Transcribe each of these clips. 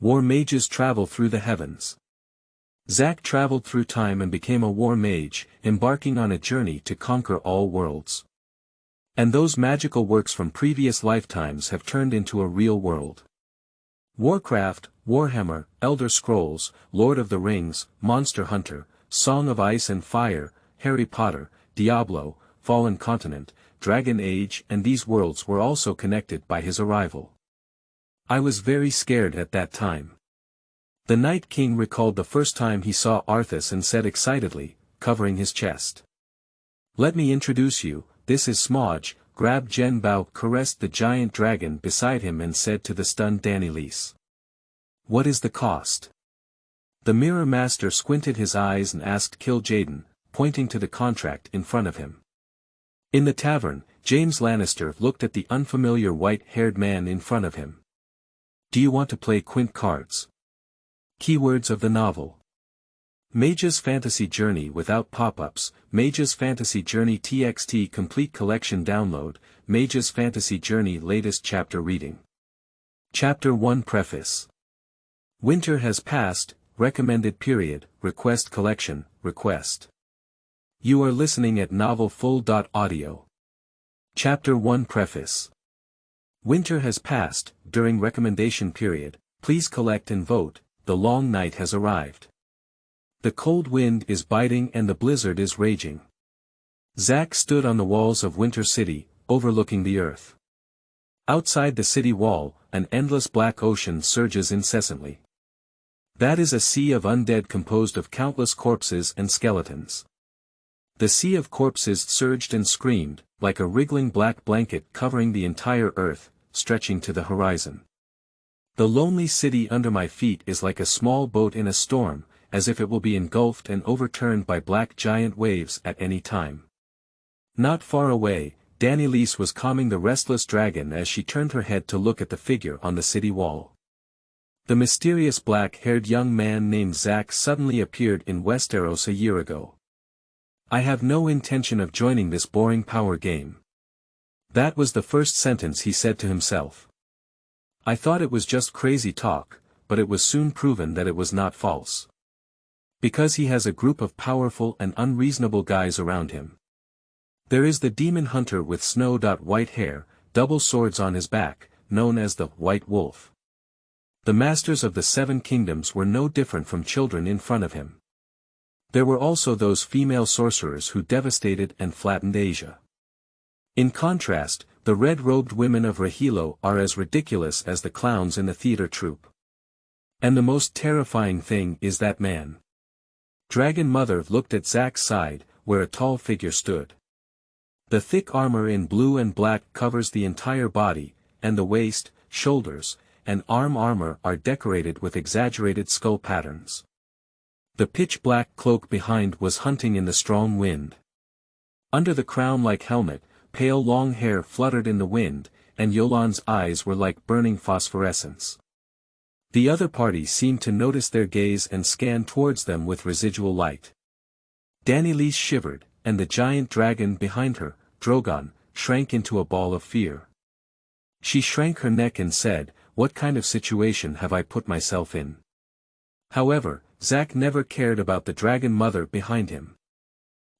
War mages travel through the heavens. Zack traveled through time and became a war mage, embarking on a journey to conquer all worlds. And those magical works from previous lifetimes have turned into a real world. Warcraft, Warhammer, Elder Scrolls, Lord of the Rings, Monster Hunter, Song of Ice and Fire, Harry Potter, Diablo, Fallen Continent, Dragon Age, and these worlds were also connected by his arrival. I was very scared at that time. The Night King recalled the first time he saw Arthas and said excitedly, covering his chest. "Let me introduce you, this is Smodge." Grabbed Jen Bao caressed the giant dragon beside him and said to the stunned Danielis. "What is the cost?" The Mirror Master squinted his eyes and asked Kil'jaeden, pointing to the contract in front of him. In the tavern, James Lannister looked at the unfamiliar white-haired man in front of him. "Do you want to play Quint cards?" Keywords of the novel. Mage's Fantasy Journey without pop-ups, Mage's Fantasy Journey TXT Complete Collection Download, Mage's Fantasy Journey Latest Chapter Reading. Chapter 1 Preface. Winter has passed, recommended period, request collection, request. You are listening at novelfull.audio. Chapter 1 Preface. Winter has passed, during recommendation period, please collect and vote, the long night has arrived. The cold wind is biting and the blizzard is raging. Zack stood on the walls of Winter City, overlooking the earth. Outside the city wall, an endless black ocean surges incessantly. That is a sea of undead composed of countless corpses and skeletons. The sea of corpses surged and screamed, like a wriggling black blanket covering the entire earth, stretching to the horizon. The lonely city under my feet is like a small boat in a storm, as if it will be engulfed and overturned by black giant waves at any time. Not far away, Danielis was calming the restless dragon as she turned her head to look at the figure on the city wall. The mysterious black-haired young man named Zack suddenly appeared in Westeros a year ago. "I have no intention of joining this boring power game." That was the first sentence he said to himself. I thought it was just crazy talk, but it was soon proven that it was not false. Because he has a group of powerful and unreasonable guys around him. There is the demon hunter with snow-white hair, double swords on his back, known as the White Wolf. The masters of the Seven Kingdoms were no different from children in front of him. There were also those female sorcerers who devastated and flattened Asia. In contrast, the red-robed women of Rahilo are as ridiculous as the clowns in the theater troupe. And the most terrifying thing is that man. Dragon Mother looked at Zack's side, where a tall figure stood. The thick armor in blue and black covers the entire body, and the waist, shoulders, and arm armor are decorated with exaggerated skull patterns. The pitch-black cloak behind was hunting in the strong wind. Under the crown-like helmet, pale long hair fluttered in the wind, and Yolan's eyes were like burning phosphorescence. The other party seemed to notice their gaze and scan towards them with residual light. Danielis shivered, and the giant dragon behind her, Drogon, shrank into a ball of fear. She shrank her neck and said, "What kind of situation have I put myself in?" However, Zack never cared about the dragon mother behind him.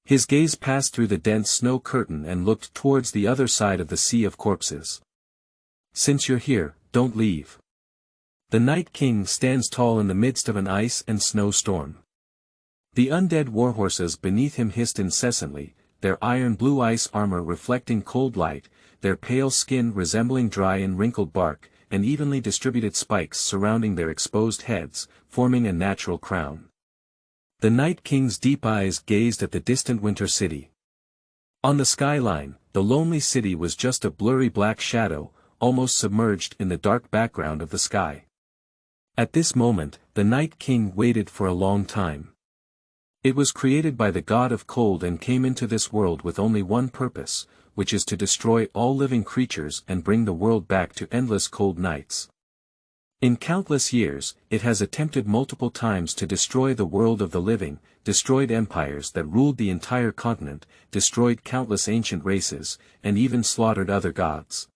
His gaze passed through the dense snow curtain and looked towards the other side of the sea of corpses. "Since you're here, don't leave." The Night King stands tall in the midst of an ice and snow storm. The undead warhorses beneath him hissed incessantly, their iron-blue ice armor reflecting cold light, their pale skin resembling dry and wrinkled bark, and evenly distributed spikes surrounding their exposed heads, forming a natural crown. The Night King's deep eyes gazed at the distant Winter City. On the skyline, the lonely city was just a blurry black shadow, almost submerged in the dark background of the sky. At this moment, the Night King waited for a long time. It was created by the god of cold and came into this world with only one purpose, which is to destroy all living creatures and bring the world back to endless cold nights. In countless years, it has attempted multiple times to destroy the world of the living, destroyed empires that ruled the entire continent, destroyed countless ancient races, and even slaughtered other gods.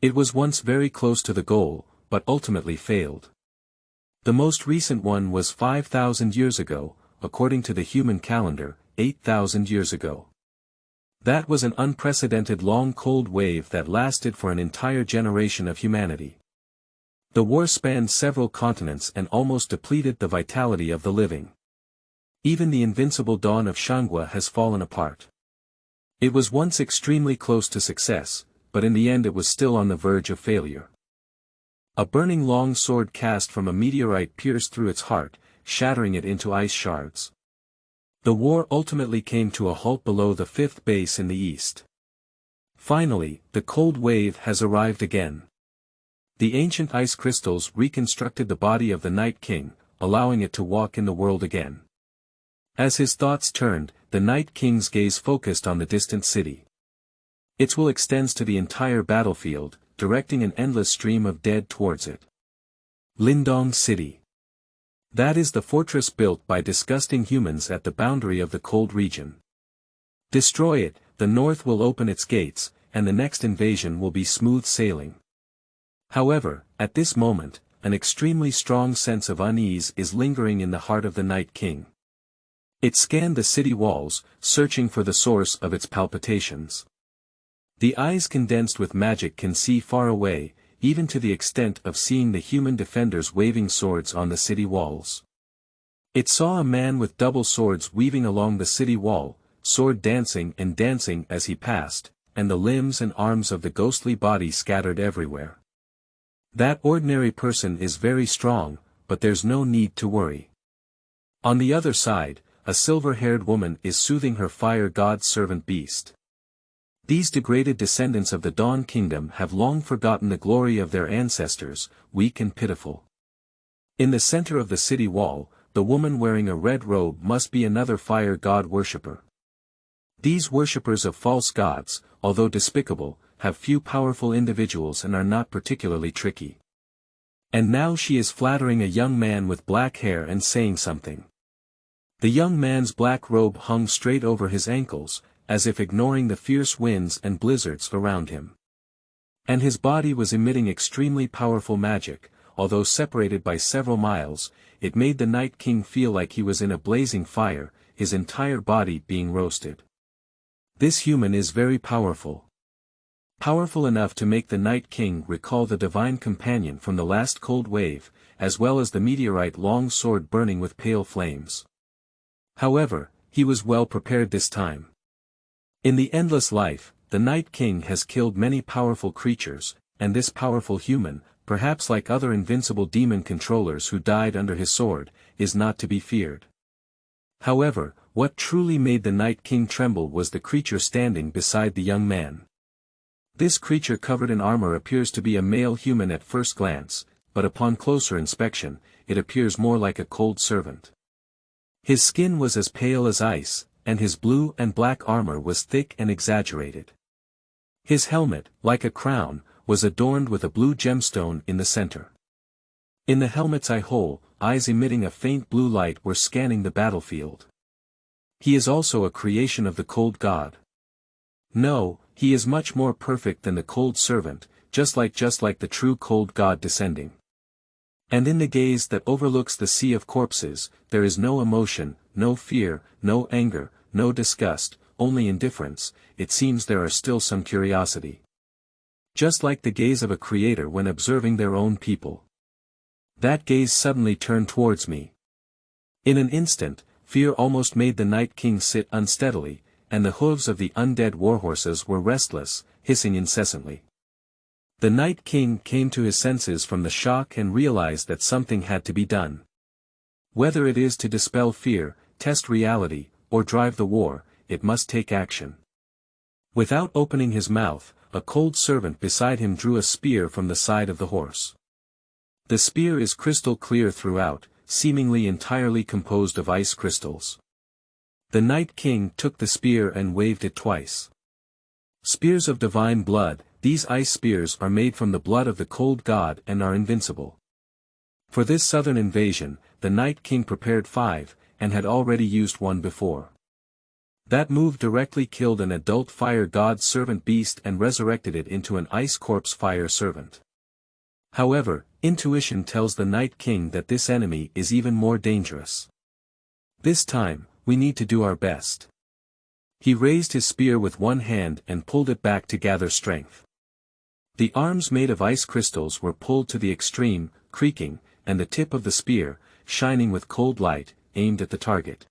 It was once very close to the goal, but ultimately failed. The most recent one was 5,000 years ago, according to the human calendar, 8,000 years ago. That was an unprecedented long cold wave that lasted for an entire generation of humanity. The war spanned several continents and almost depleted the vitality of the living. Even the invincible dawn of Shangwa has fallen apart. It was once extremely close to success, but in the end it was still on the verge of failure. A burning long sword cast from a meteorite pierced through its heart, shattering it into ice shards. The war ultimately came to a halt below the fifth base in the east. Finally, the cold wave has arrived again. The ancient ice crystals reconstructed the body of the Night King, allowing it to walk in the world again. As his thoughts turned, the Night King's gaze focused on the distant city. Its will extends to the entire battlefield, directing an endless stream of dead towards it. Lindong City. That is the fortress built by disgusting humans at the boundary of the cold region. Destroy it, the north will open its gates, and the next invasion will be smooth sailing. However, at this moment, an extremely strong sense of unease is lingering in the heart of the Night King. It scanned the city walls, searching for the source of its palpitations. The eyes condensed with magic can see far away, even to the extent of seeing the human defenders waving swords on the city walls. It saw a man with double swords weaving along the city wall, sword dancing and dancing as he passed, and the limbs and arms of the ghostly body scattered everywhere. That ordinary person is very strong, but there's no need to worry. On the other side, a silver-haired woman is soothing her fire god's servant beast. These degraded descendants of the Dawn Kingdom have long forgotten the glory of their ancestors, weak and pitiful. In the center of the city wall, the woman wearing a red robe must be another fire god worshipper. These worshippers of false gods, although despicable, have few powerful individuals and are not particularly tricky. And now she is flattering a young man with black hair and saying something. The young man's black robe hung straight over his ankles, as if ignoring the fierce winds and blizzards around him. And his body was emitting extremely powerful magic, although separated by several miles, it made the Night King feel like he was in a blazing fire, his entire body being roasted. This human is very powerful. Powerful enough to make the Night King recall the divine companion from the last cold wave, as well as the meteorite long sword burning with pale flames. However, he was well prepared this time. In the endless life, the Night King has killed many powerful creatures, and this powerful human, perhaps like other invincible demon controllers who died under his sword, is not to be feared. However, what truly made the Night King tremble was the creature standing beside the young man. This creature covered in armor appears to be a male human at first glance, but upon closer inspection, it appears more like a cold servant. His skin was as pale as ice, and his blue and black armor was thick and exaggerated. His helmet, like a crown, was adorned with a blue gemstone in the center. In the helmet's eye hole, eyes emitting a faint blue light were scanning the battlefield. He is also a creation of the cold god. No, he is much more perfect than the cold servant, just like the true cold god descending. And in the gaze that overlooks the sea of corpses, there is no emotion, no fear, no anger, no disgust, only indifference. It seems there are still some curiosity. Just like the gaze of a creator when observing their own people. That gaze suddenly turned towards me. In an instant, fear almost made the Night King sit unsteadily, and the hooves of the undead warhorses were restless, hissing incessantly. The Night King came to his senses from the shock and realized that something had to be done. Whether it is to dispel fear, test reality, or drive the war, it must take action. Without opening his mouth, a cold servant beside him drew a spear from the side of the horse. The spear is crystal clear throughout, seemingly entirely composed of ice crystals. The Night King took the spear and waved it twice. Spears of divine blood, these ice spears are made from the blood of the cold god and are invincible. For this southern invasion, the Night King prepared 5, and had already used one before. That move directly killed an adult fire god servant beast and resurrected it into an ice corpse fire servant. However, intuition tells the Night King that this enemy is even more dangerous. This time, we need to do our best. He raised his spear with one hand and pulled it back to gather strength. The arms made of ice crystals were pulled to the extreme, creaking, and the tip of the spear, shining with cold light, aimed at the target.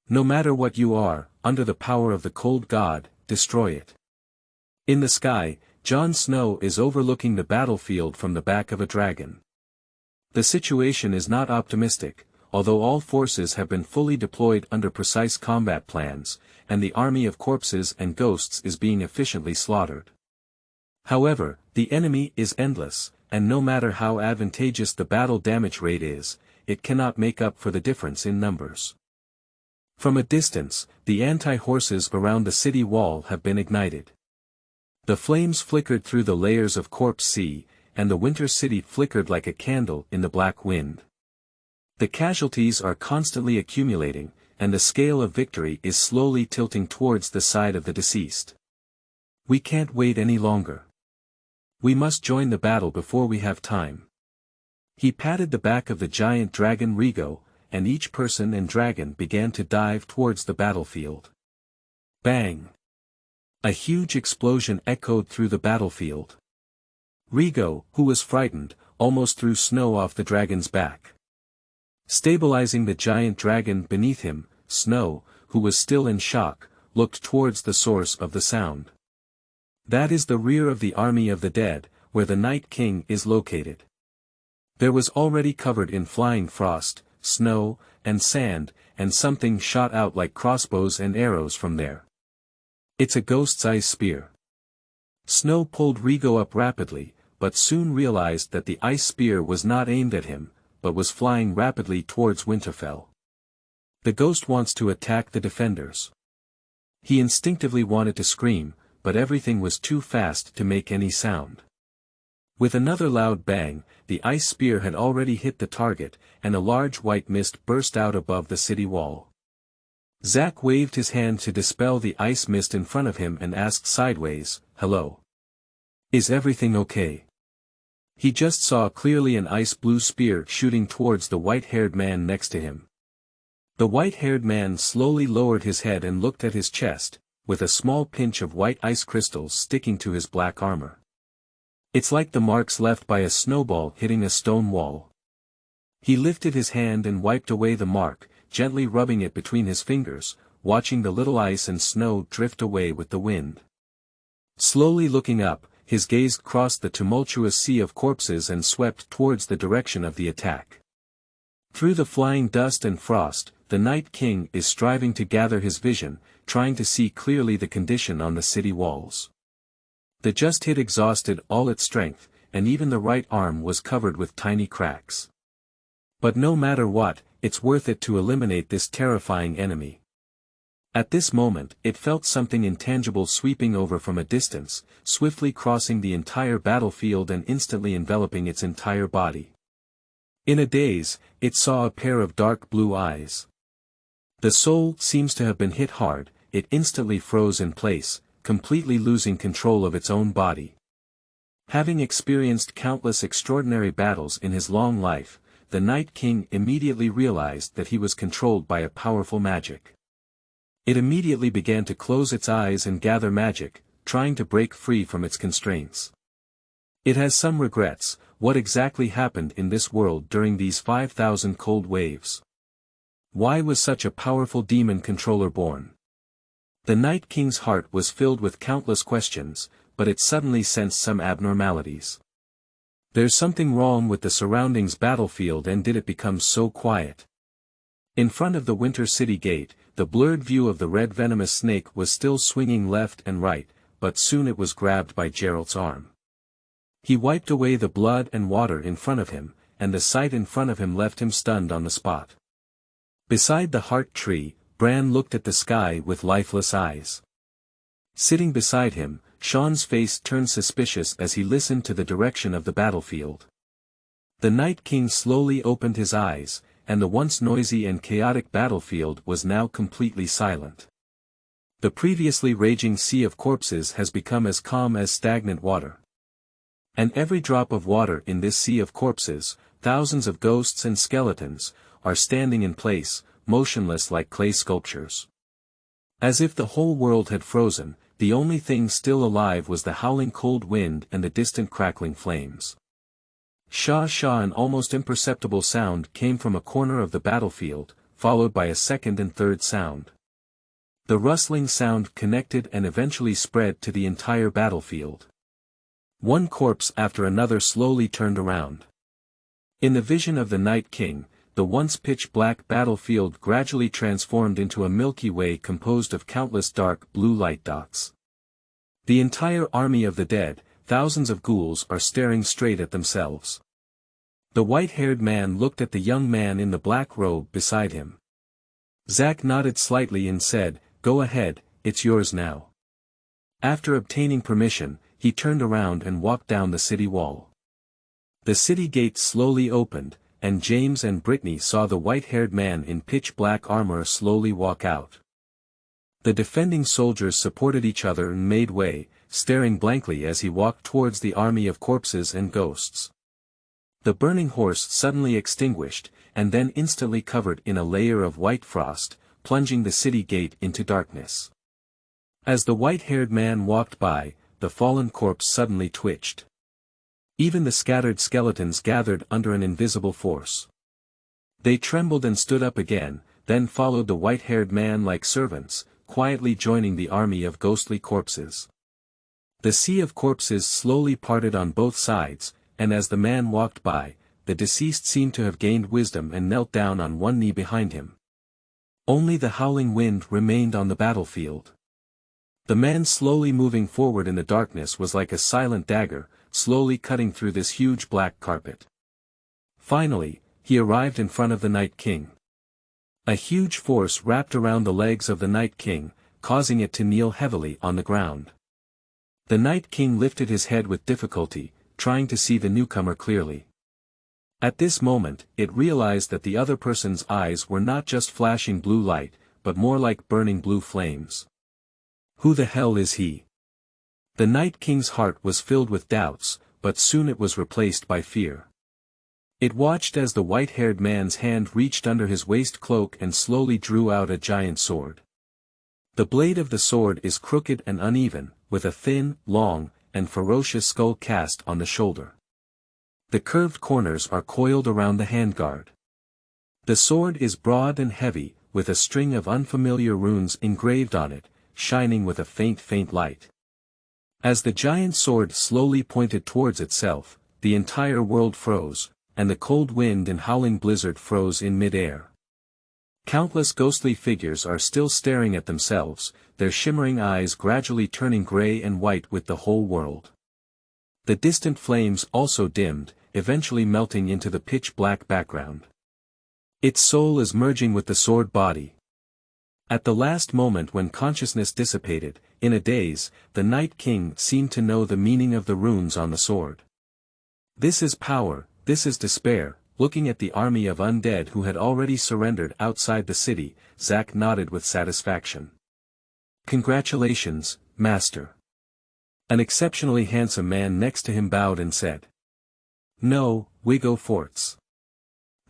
No matter what you are, under the power of the cold god, destroy it. In the sky, Jon Snow is overlooking the battlefield from the back of a dragon. The situation is not optimistic, although all forces have been fully deployed under precise combat plans, and the army of corpses and ghosts is being efficiently slaughtered. However, the enemy is endless, and no matter how advantageous the battle damage rate is, it cannot make up for the difference in numbers. From a distance, the anti-horses around the city wall have been ignited. The flames flickered through the layers of corpse sea, and the winter city flickered like a candle in the black wind. The casualties are constantly accumulating, and the scale of victory is slowly tilting towards the side of the deceased. We can't wait any longer. We must join the battle before we have time. He patted the back of the giant dragon Rigo, and each person and dragon began to dive towards the battlefield. Bang! A huge explosion echoed through the battlefield. Rigo, who was frightened, almost threw snow off the dragon's back. Stabilizing the giant dragon beneath him, Snow, who was still in shock, looked towards the source of the sound. That is the rear of the army of the dead, where the Night King is located. There was already covered in flying frost, snow, and sand, and something shot out like crossbows and arrows from there. It's a ghost's ice spear. Snow pulled Rigo up rapidly, but soon realized that the ice spear was not aimed at him, but was flying rapidly towards Winterfell. The ghost wants to attack the defenders. He instinctively wanted to scream, but everything was too fast to make any sound. With another loud bang, the ice spear had already hit the target, and a large white mist burst out above the city wall. Zack waved his hand to dispel the ice mist in front of him and asked sideways, "Hello? Is everything okay?" He just saw clearly an ice-blue spear shooting towards the white-haired man next to him. The white-haired man slowly lowered his head and looked at his chest, with a small pinch of white ice crystals sticking to his black armor. It's like the marks left by a snowball hitting a stone wall. He lifted his hand and wiped away the mark, gently rubbing it between his fingers, watching the little ice and snow drift away with the wind. Slowly looking up, his gaze crossed the tumultuous sea of corpses and swept towards the direction of the attack. Through the flying dust and frost, the Night King is striving to gather his vision, trying to see clearly the condition on the city walls. The just hit exhausted all its strength, and even the right arm was covered with tiny cracks. But no matter what, it's worth it to eliminate this terrifying enemy. At this moment, it felt something intangible sweeping over from a distance, swiftly crossing the entire battlefield and instantly enveloping its entire body. In a daze, it saw a pair of dark blue eyes. The soul seems to have been hit hard, it instantly froze in place, completely losing control of its own body. Having experienced countless extraordinary battles in his long life, the Night King immediately realized that he was controlled by a powerful magic. It immediately began to close its eyes and gather magic, trying to break free from its constraints. It has some regrets. What exactly happened in this world during these 5,000 cold waves? Why was such a powerful demon controller born? The Night King's heart was filled with countless questions, but it suddenly sensed some abnormalities. There's something wrong with the surroundings battlefield, and did it become so quiet? In front of the Winter City gate, the blurred view of the red venomous snake was still swinging left and right, but soon it was grabbed by Geralt's arm. He wiped away the blood and water in front of him, and the sight in front of him left him stunned on the spot. Beside the heart tree, Bran looked at the sky with lifeless eyes. Sitting beside him, Sean's face turned suspicious as he listened to the direction of the battlefield. The Night King slowly opened his eyes, and the once noisy and chaotic battlefield was now completely silent. The previously raging sea of corpses has become as calm as stagnant water. And every drop of water in this sea of corpses, thousands of ghosts and skeletons, are standing in place, motionless like clay sculptures. As if the whole world had frozen, the only thing still alive was the howling cold wind and the distant crackling flames. Sha-sha, an almost imperceptible sound came from a corner of the battlefield, followed by a second and third sound. The rustling sound connected and eventually spread to the entire battlefield. One corpse after another slowly turned around. In the vision of the Night King, the once pitch-black battlefield gradually transformed into a Milky Way composed of countless dark blue light dots. The entire army of the dead, thousands of ghouls, are staring straight at themselves. The white-haired man looked at the young man in the black robe beside him. Zack nodded slightly and said, "Go ahead, it's yours now." After obtaining permission, he turned around and walked down the city wall. The city gates slowly opened, and James and Brittany saw the white-haired man in pitch-black armor slowly walk out. The defending soldiers supported each other and made way, staring blankly as he walked towards the army of corpses and ghosts. The burning horse suddenly extinguished, and then instantly covered in a layer of white frost, plunging the city gate into darkness. As the white-haired man walked by, the fallen corpse suddenly twitched. Even the scattered skeletons gathered under an invisible force. They trembled and stood up again, then followed the white-haired man like servants, quietly joining the army of ghostly corpses. The sea of corpses slowly parted on both sides, and as the man walked by, the deceased seemed to have gained wisdom and knelt down on one knee behind him. Only the howling wind remained on the battlefield. The man slowly moving forward in the darkness was like a silent dagger, slowly cutting through this huge black carpet. Finally, he arrived in front of the Night King. A huge force wrapped around the legs of the Night King, causing it to kneel heavily on the ground. The Night King lifted his head with difficulty, trying to see the newcomer clearly. At this moment, it realized that the other person's eyes were not just flashing blue light, but more like burning blue flames. Who the hell is he? The Night King's heart was filled with doubts, but soon it was replaced by fear. It watched as the white-haired man's hand reached under his waist cloak and slowly drew out a giant sword. The blade of the sword is crooked and uneven, with a thin, long, and ferocious skull cast on the shoulder. The curved corners are coiled around the handguard. The sword is broad and heavy, with a string of unfamiliar runes engraved on it, shining with a faint light. As the giant sword slowly pointed towards itself, the entire world froze, and the cold wind and howling blizzard froze in mid-air. Countless ghostly figures are still staring at themselves, their shimmering eyes gradually turning gray and white with the whole world. The distant flames also dimmed, eventually melting into the pitch-black background. Its soul is merging with the sword body. At the last moment when consciousness dissipated, in a daze, the Night King seemed to know the meaning of the runes on the sword. This is power, this is despair. Looking at the army of undead who had already surrendered outside the city, Zack nodded with satisfaction. "Congratulations, Master." An exceptionally handsome man next to him bowed and said. "No, we go forts."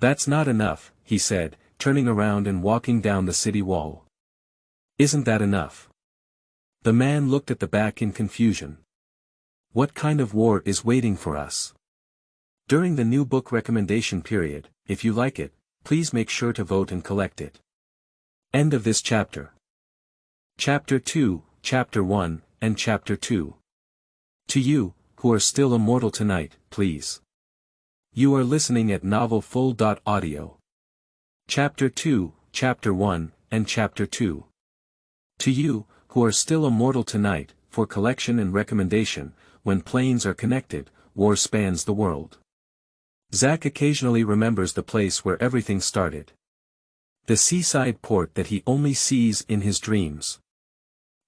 "That's not enough," he said, turning around and walking down the city wall. "Isn't that enough?" The man looked at the back in confusion. "What kind of war is waiting for us?" During the new book recommendation period, if you like it, please make sure to vote and collect it. End of this chapter. Chapter 2, Chapter 1, and Chapter 2. To you, who are still immortal tonight, please. You are listening at novelfull.audio. Chapter 2, Chapter 1, and Chapter 2. To you, who are still immortal tonight, for collection and recommendation, when planes are connected, war spans the world. Zack occasionally remembers the place where everything started. The seaside port that he only sees in his dreams.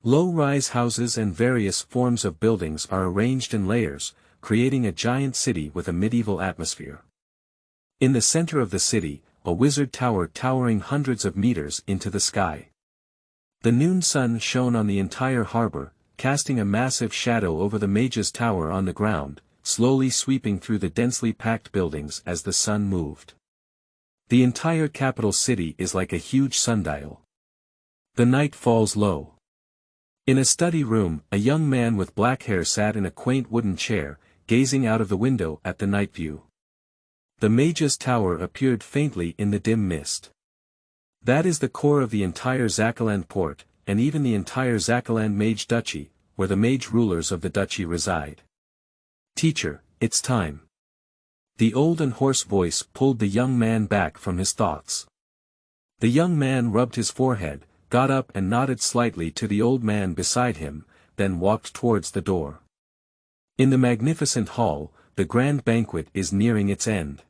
Low-rise houses and various forms of buildings are arranged in layers, creating a giant city with a medieval atmosphere. In the center of the city, a wizard tower towering hundreds of meters into the sky. The noon sun shone on the entire harbor, casting a massive shadow over the Mage's tower on the ground, slowly sweeping through the densely packed buildings as the sun moved. The entire capital city is like a huge sundial. The night falls low. In a study room, a young man with black hair sat in a quaint wooden chair, gazing out of the window at the night view. The Mage's tower appeared faintly in the dim mist. That is the core of the entire Zacaland port, and even the entire Zacaland Mage Duchy, where the mage rulers of the duchy reside. "Teacher, it's time." The old and hoarse voice pulled the young man back from his thoughts. The young man rubbed his forehead, got up and nodded slightly to the old man beside him, then walked towards the door. In the magnificent hall, the grand banquet is nearing its end.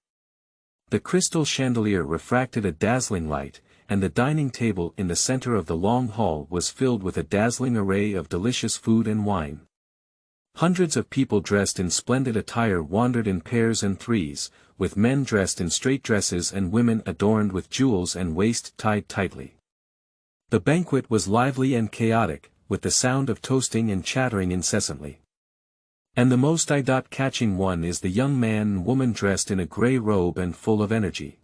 The crystal chandelier refracted a dazzling light, and the dining table in the center of the long hall was filled with a dazzling array of delicious food and wine. Hundreds of people dressed in splendid attire wandered in pairs and threes, with men dressed in straight dresses and women adorned with jewels and waist tied tightly. The banquet was lively and chaotic, with the sound of toasting and chattering incessantly. And the most eye-catching one is the young man and woman dressed in a gray robe and full of energy.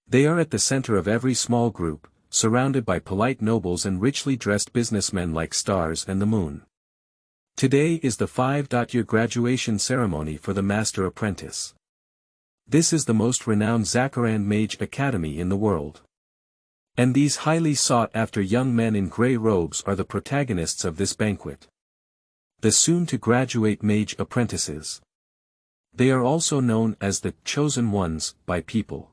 They are at the center of every small group, surrounded by polite nobles and richly dressed businessmen like stars and the moon. Today is the 5-year graduation ceremony for the Master Apprentice. This is the most renowned Zacaland Mage Academy in the world. And these highly sought-after young men in gray robes are the protagonists of this banquet. The soon-to-graduate Mage Apprentices. They are also known as the Chosen Ones by people.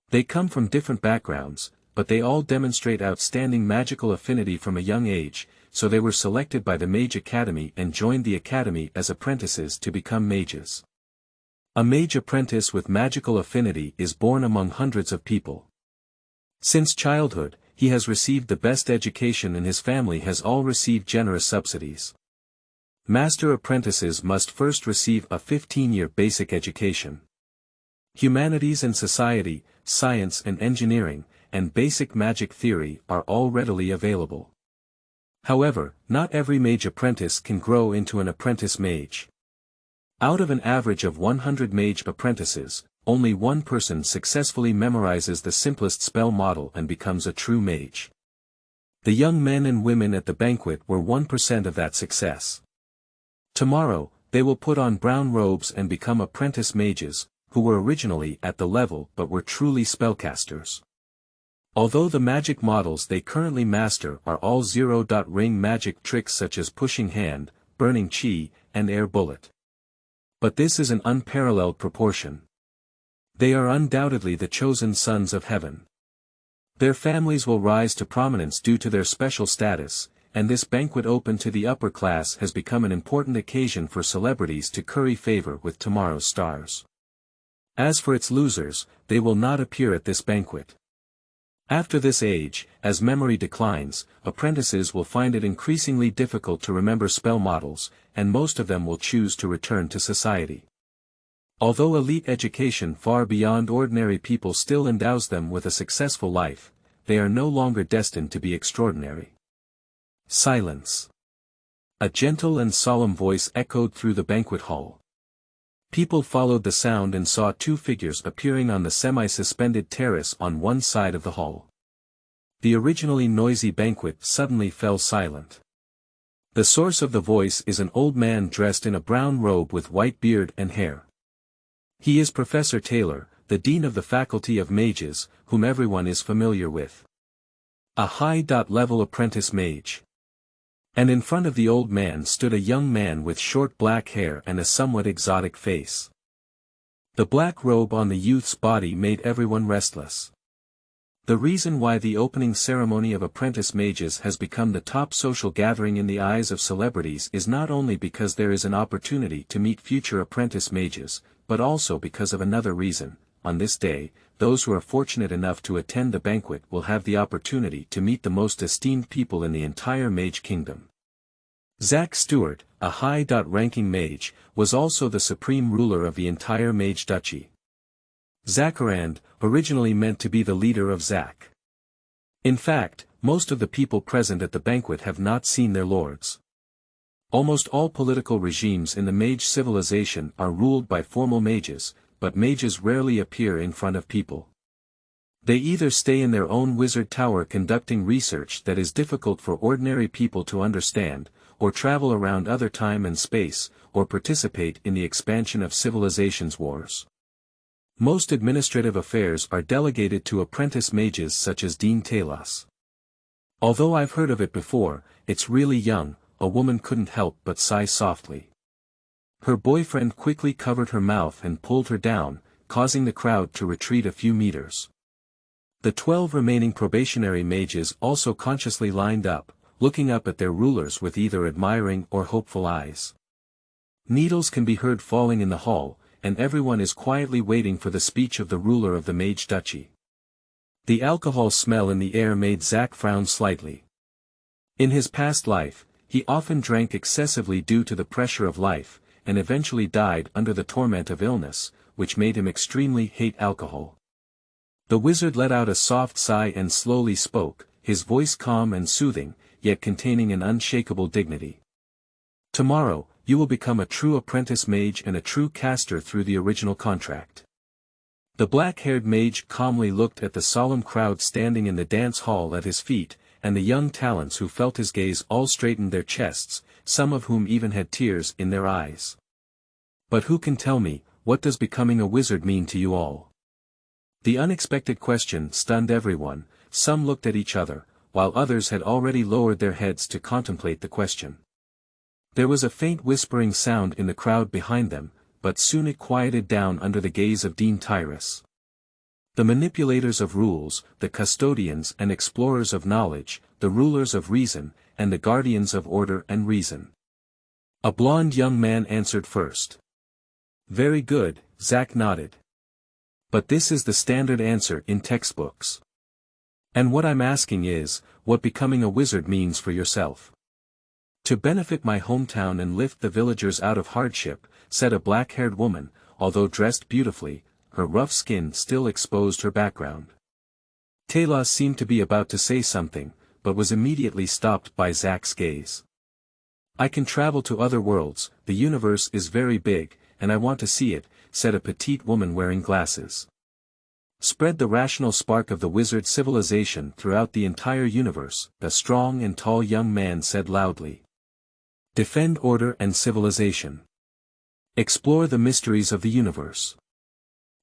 They come from different backgrounds, but they all demonstrate outstanding magical affinity from a young age, so they were selected by the Mage Academy and joined the academy as apprentices to become mages. A mage apprentice with magical affinity is born among hundreds of people. Since childhood, he has received the best education and his family has all received generous subsidies. Master apprentices must first receive a 15-year basic education. Humanities and society, science and engineering, and basic magic theory are all readily available. However, not every mage apprentice can grow into an apprentice mage. Out of an average of 100 mage apprentices, only one person successfully memorizes the simplest spell model and becomes a true mage. The young men and women at the banquet were 1% of that success. Tomorrow, they will put on brown robes and become apprentice mages, who were originally at the level but were truly spellcasters. Although the magic models they currently master are all zero-ring magic tricks such as pushing hand, burning chi, and air bullet. But this is an unparalleled proportion. They are undoubtedly the chosen sons of heaven. Their families will rise to prominence due to their special status, and this banquet open to the upper class has become an important occasion for celebrities to curry favor with tomorrow's stars. As for its losers, they will not appear at this banquet. After this age, as memory declines, apprentices will find it increasingly difficult to remember spell models, and most of them will choose to return to society. Although elite education far beyond ordinary people still endows them with a successful life, they are no longer destined to be extraordinary. Silence. A gentle and solemn voice echoed through the banquet hall. People followed the sound and saw two figures appearing on the semi-suspended terrace on one side of the hall. The originally noisy banquet suddenly fell silent. The source of the voice is an old man dressed in a brown robe with white beard and hair. He is Professor Taylor, the Dean of the Faculty of Mages, whom everyone is familiar with. A high-level apprentice mage. And in front of the old man stood a young man with short black hair and a somewhat exotic face. The black robe on the youth's body made everyone restless. The reason why the opening ceremony of apprentice mages has become the top social gathering in the eyes of celebrities is not only because there is an opportunity to meet future apprentice mages, but also because of another reason. On this day, those who are fortunate enough to attend the banquet will have the opportunity to meet the most esteemed people in the entire Mage Kingdom. Zack Stewart, a high-ranking mage, was also the supreme ruler of the entire Mage Duchy. Zacaland, originally meant to be the leader of Zack. In fact, most of the people present at the banquet have not seen their lords. Almost all political regimes in the mage civilization are ruled by formal mages, but mages rarely appear in front of people. They either stay in their own wizard tower conducting research that is difficult for ordinary people to understand, or travel around other time and space, or participate in the expansion of civilization's wars. Most administrative affairs are delegated to apprentice mages such as Dean Talos. Although I've heard of it before, it's really young, a woman couldn't help but sigh softly. Her boyfriend quickly covered her mouth and pulled her down, causing the crowd to retreat a few meters. The 12 remaining probationary mages also consciously lined up, looking up at their rulers with either admiring or hopeful eyes. Needles can be heard falling in the hall, and everyone is quietly waiting for the speech of the ruler of the Mage Duchy. The alcohol smell in the air made Zack frown slightly. In his past life, he often drank excessively due to the pressure of life, and eventually died under the torment of illness, which made him extremely hate alcohol. The wizard let out a soft sigh and slowly spoke, his voice calm and soothing, yet containing an unshakable dignity. Tomorrow, you will become a true apprentice mage and a true caster through the original contract. The black-haired mage calmly looked at the solemn crowd standing in the dance hall at his feet, and the young talents who felt his gaze all straightened their chests, some of whom even had tears in their eyes. But who can tell me, what does becoming a wizard mean to you all? The unexpected question stunned everyone, some looked at each other, while others had already lowered their heads to contemplate the question. There was a faint whispering sound in the crowd behind them, but soon it quieted down under the gaze of Dean Tyrus. The manipulators of rules, the custodians and explorers of knowledge, the rulers of reason, and the guardians of order and reason. A blond young man answered first. Very good, Zack nodded. But this is the standard answer in textbooks. And what I'm asking is, what becoming a wizard means for yourself. To benefit my hometown and lift the villagers out of hardship, said a black-haired woman, although dressed beautifully, her rough skin still exposed her background. Talos seemed to be about to say something, but was immediately stopped by Zack's gaze. I can travel to other worlds, the universe is very big, and I want to see it, said a petite woman wearing glasses. Spread the rational spark of the wizard civilization throughout the entire universe, a strong and tall young man said loudly. Defend order and civilization. Explore the mysteries of the universe.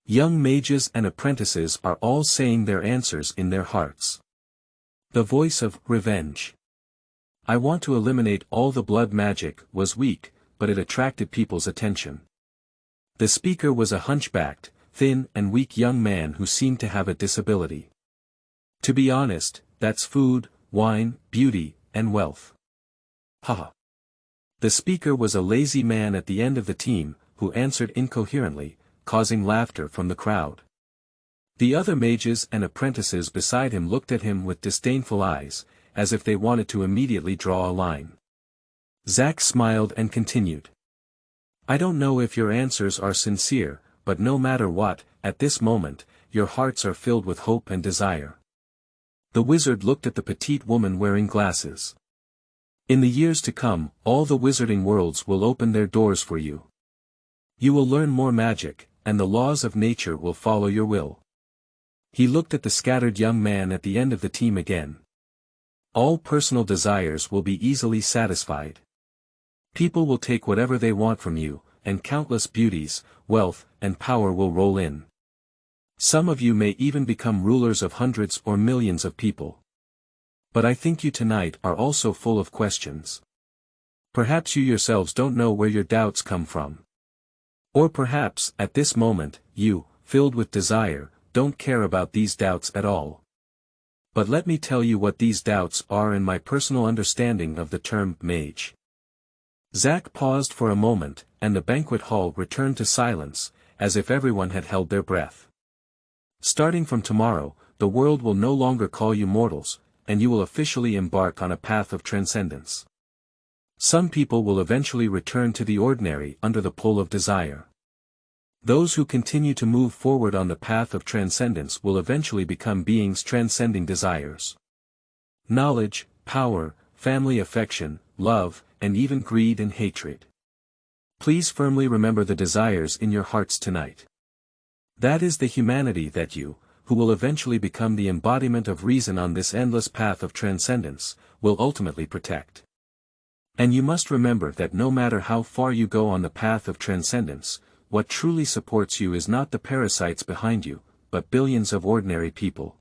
Young mages and apprentices are all saying their answers in their hearts. The voice of revenge. I want to eliminate all the blood magic was weak, but it attracted people's attention. The speaker was a hunchbacked, thin and weak young man who seemed to have a disability. To be honest, that's food, wine, beauty, and wealth. Haha. The speaker was a lazy man at the end of the team, who answered incoherently, causing laughter from the crowd. The other mages and apprentices beside him looked at him with disdainful eyes, as if they wanted to immediately draw a line. Zack smiled and continued. I don't know if your answers are sincere, but no matter what, at this moment, your hearts are filled with hope and desire. The wizard looked at the petite woman wearing glasses. In the years to come, all the wizarding worlds will open their doors for you. You will learn more magic, and the laws of nature will follow your will. He looked at the scattered young man at the end of the team again. All personal desires will be easily satisfied. People will take whatever they want from you, and countless beauties, wealth, and power will roll in. Some of you may even become rulers of hundreds or millions of people. But I think you tonight are also full of questions. Perhaps you yourselves don't know where your doubts come from. Or perhaps, at this moment, you, filled with desire, don't care about these doubts at all. But let me tell you what these doubts are in my personal understanding of the term mage. Zack paused for a moment, and the banquet hall returned to silence, as if everyone had held their breath. Starting from tomorrow, the world will no longer call you mortals, and you will officially embark on a path of transcendence. Some people will eventually return to the ordinary under the pull of desire. Those who continue to move forward on the path of transcendence will eventually become beings transcending desires. Knowledge, power, family affection, love, and even greed and hatred. Please firmly remember the desires in your hearts tonight. That is the humanity that you, who will eventually become the embodiment of reason on this endless path of transcendence, will ultimately protect. And you must remember that no matter how far you go on the path of transcendence, what truly supports you is not the parasites behind you, but billions of ordinary people.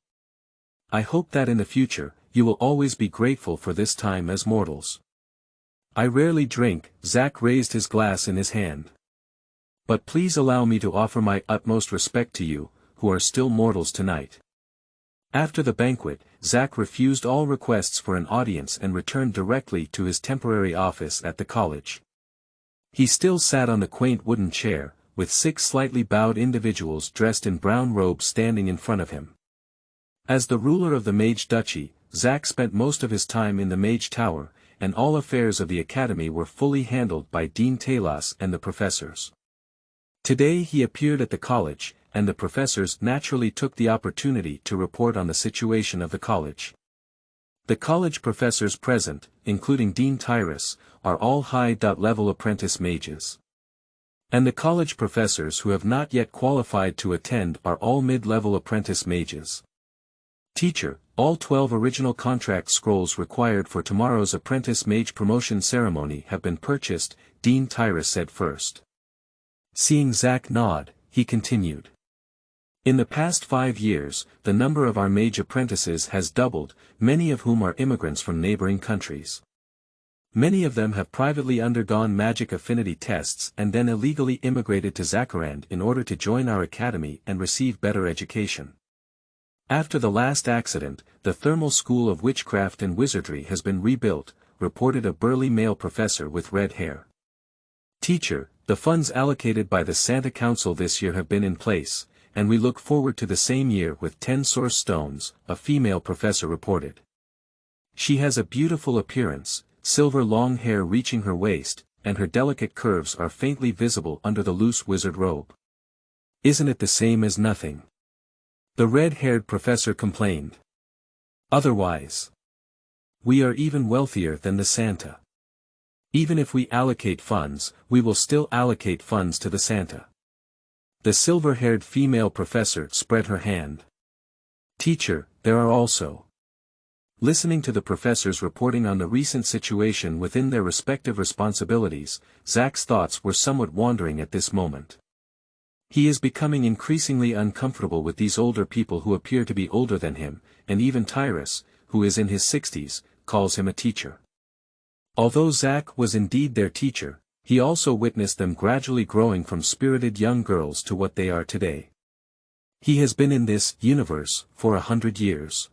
I hope that in the future, you will always be grateful for this time as mortals. I rarely drink, Zack raised his glass in his hand. But please allow me to offer my utmost respect to you, who are still mortals tonight. After the banquet, Zack refused all requests for an audience and returned directly to his temporary office at the college. He still sat on the quaint wooden chair, with 6 slightly bowed individuals dressed in brown robes standing in front of him. As the ruler of the Mage Duchy, Zack spent most of his time in the Mage Tower, and all affairs of the academy were fully handled by Dean Talos and the professors. Today he appeared at the college, and the professors naturally took the opportunity to report on the situation of the college. The college professors present, including Dean Tyrus, are all high-level apprentice mages. And the college professors who have not yet qualified to attend are all mid-level apprentice mages. Teacher, all 12 original contract scrolls required for tomorrow's apprentice mage promotion ceremony have been purchased, Dean Tyrus said first. Seeing Zack nod, he continued. In the past 5 years, the number of our mage apprentices has doubled, many of whom are immigrants from neighboring countries. Many of them have privately undergone magic affinity tests and then illegally immigrated to Zacharand in order to join our academy and receive better education. After the last accident, the Thermal School of Witchcraft and Wizardry has been rebuilt, reported a burly male professor with red hair. Teacher, the funds allocated by the Santa Council this year have been in place, and we look forward to the same year with 10 source stones, a female professor reported. She has a beautiful appearance, silver long hair reaching her waist, and her delicate curves are faintly visible under the loose wizard robe. Isn't it the same as nothing? The red-haired professor complained. Otherwise, we are even wealthier than the Santa. Even if we allocate funds, we will still allocate funds to the Santa. The silver-haired female professor spread her hand. Teacher, there are also. Listening to the professors reporting on the recent situation within their respective responsibilities, Zack's thoughts were somewhat wandering at this moment. He is becoming increasingly uncomfortable with these older people who appear to be older than him, and even Tyrus, who is in his 60s, calls him a teacher. Although Zack was indeed their teacher, he also witnessed them gradually growing from spirited young girls to what they are today. He has been in this universe for 100 years.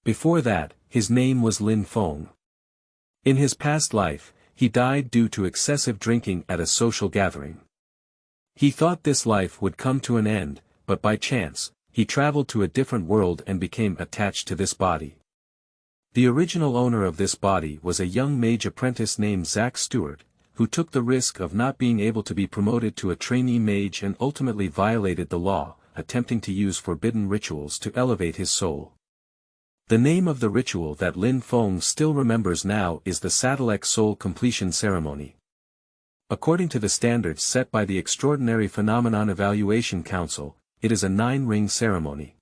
Before that, his name was Lin Feng. In his past life, he died due to excessive drinking at a social gathering. He thought this life would come to an end, but by chance, he traveled to a different world and became attached to this body. The original owner of this body was a young mage apprentice named Zack Stewart, who took the risk of not being able to be promoted to a trainee mage and ultimately violated the law, attempting to use forbidden rituals to elevate his soul. The name of the ritual that Lin Feng still remembers now is the Sadalek Soul Completion Ceremony. According to the standards set by the Extraordinary Phenomenon Evaluation Council, it is a 9-ring ceremony.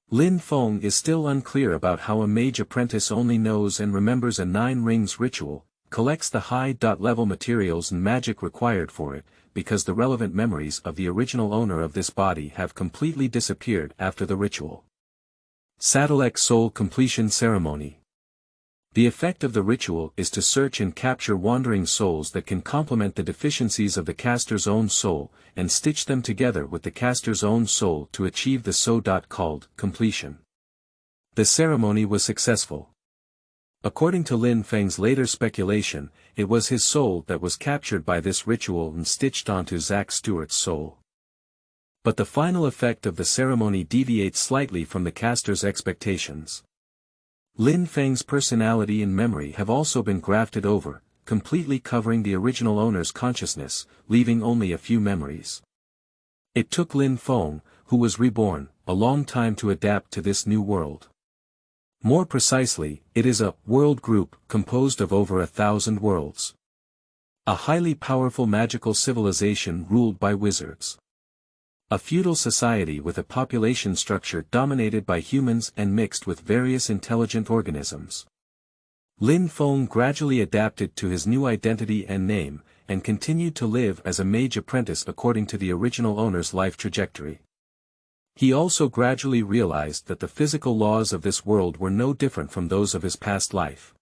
Lin Feng is still unclear about how a mage apprentice only knows and remembers a 9 rings ritual, collects the high-level materials and magic required for it, because the relevant memories of the original owner of this body have completely disappeared after the ritual. Sadalek Soul Completion Ceremony. The effect of the ritual is to search and capture wandering souls that can complement the deficiencies of the caster's own soul, and stitch them together with the caster's own soul to achieve the so-called completion. The ceremony was successful. According to Lin Feng's later speculation, it was his soul that was captured by this ritual and stitched onto Zack Stewart's soul. But the final effect of the ceremony deviates slightly from the caster's expectations. Lin Feng's personality and memory have also been grafted over, completely covering the original owner's consciousness, leaving only a few memories. It took Lin Feng, who was reborn, a long time to adapt to this new world. More precisely, it is a world group composed of over 1,000 worlds. A highly powerful magical civilization ruled by wizards. A feudal society with a population structure dominated by humans and mixed with various intelligent organisms. Lin Feng gradually adapted to his new identity and name, and continued to live as a mage apprentice according to the original owner's life trajectory. He also gradually realized that the physical laws of this world were no different from those of his past life.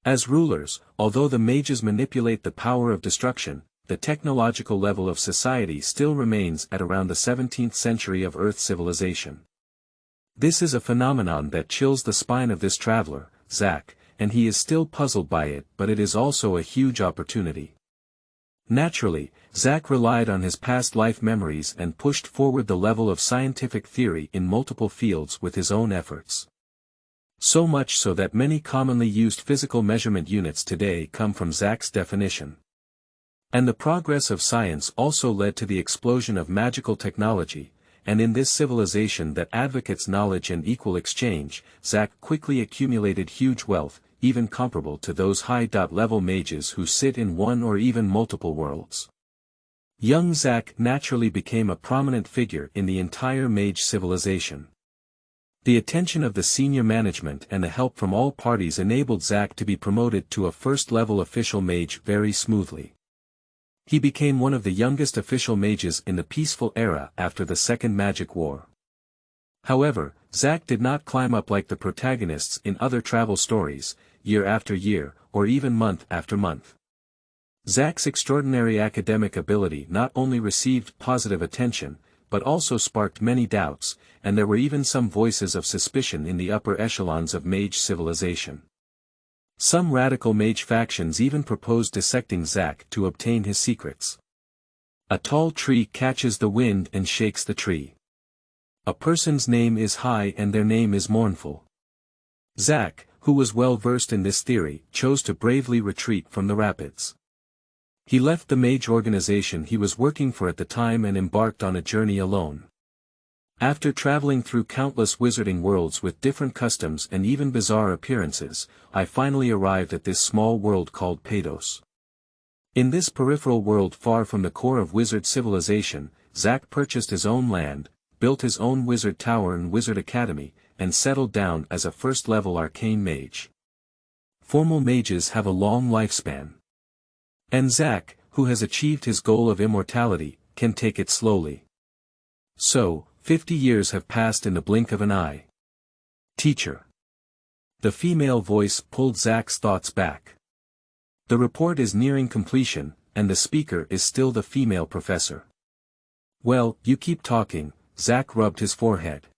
As rulers, although the mages manipulate the power of destruction, the technological level of society still remains at around the 17th century of Earth civilization. This is a phenomenon that chills the spine of this traveler, Zack, and he is still puzzled by it, but it is also a huge opportunity. Naturally, Zack relied on his past life memories and pushed forward the level of scientific theory in multiple fields with his own efforts. So much so that many commonly used physical measurement units today come from Zack's definition. And the progress of science also led to the explosion of magical technology, and in this civilization that advocates knowledge and equal exchange, Zack quickly accumulated huge wealth, even comparable to those high-level mages who sit in one or even multiple worlds. Young Zack naturally became a prominent figure in the entire mage civilization. The attention of the senior management and the help from all parties enabled Zack to be promoted to a first-level official mage very smoothly. He became one of the youngest official mages in the peaceful era after the Second Magic War. However, Zack did not climb up like the protagonists in other travel stories, year after year, or even month after month. Zack's extraordinary academic ability not only received positive attention, but also sparked many doubts, and there were even some voices of suspicion in the upper echelons of mage civilization. Some radical mage factions even proposed dissecting Zack to obtain his secrets. A tall tree catches the wind and shakes the tree. A person's name is high and their name is mournful. Zack, who was well versed in this theory, chose to bravely retreat from the rapids. He left the mage organization he was working for at the time and embarked on a journey alone. After traveling through countless wizarding worlds with different customs and even bizarre appearances, I finally arrived at this small world called Pados. In this peripheral world far from the core of wizard civilization, Zack purchased his own land, built his own wizard tower and wizard academy, and settled down as a first-level arcane mage. Formal mages have a long lifespan. And Zack, who has achieved his goal of immortality, can take it slowly. So, 50 years have passed in the blink of an eye. Teacher. The female voice pulled Zack's thoughts back. The report is nearing completion, and the speaker is still the female professor. Well, you keep talking, Zack rubbed his forehead.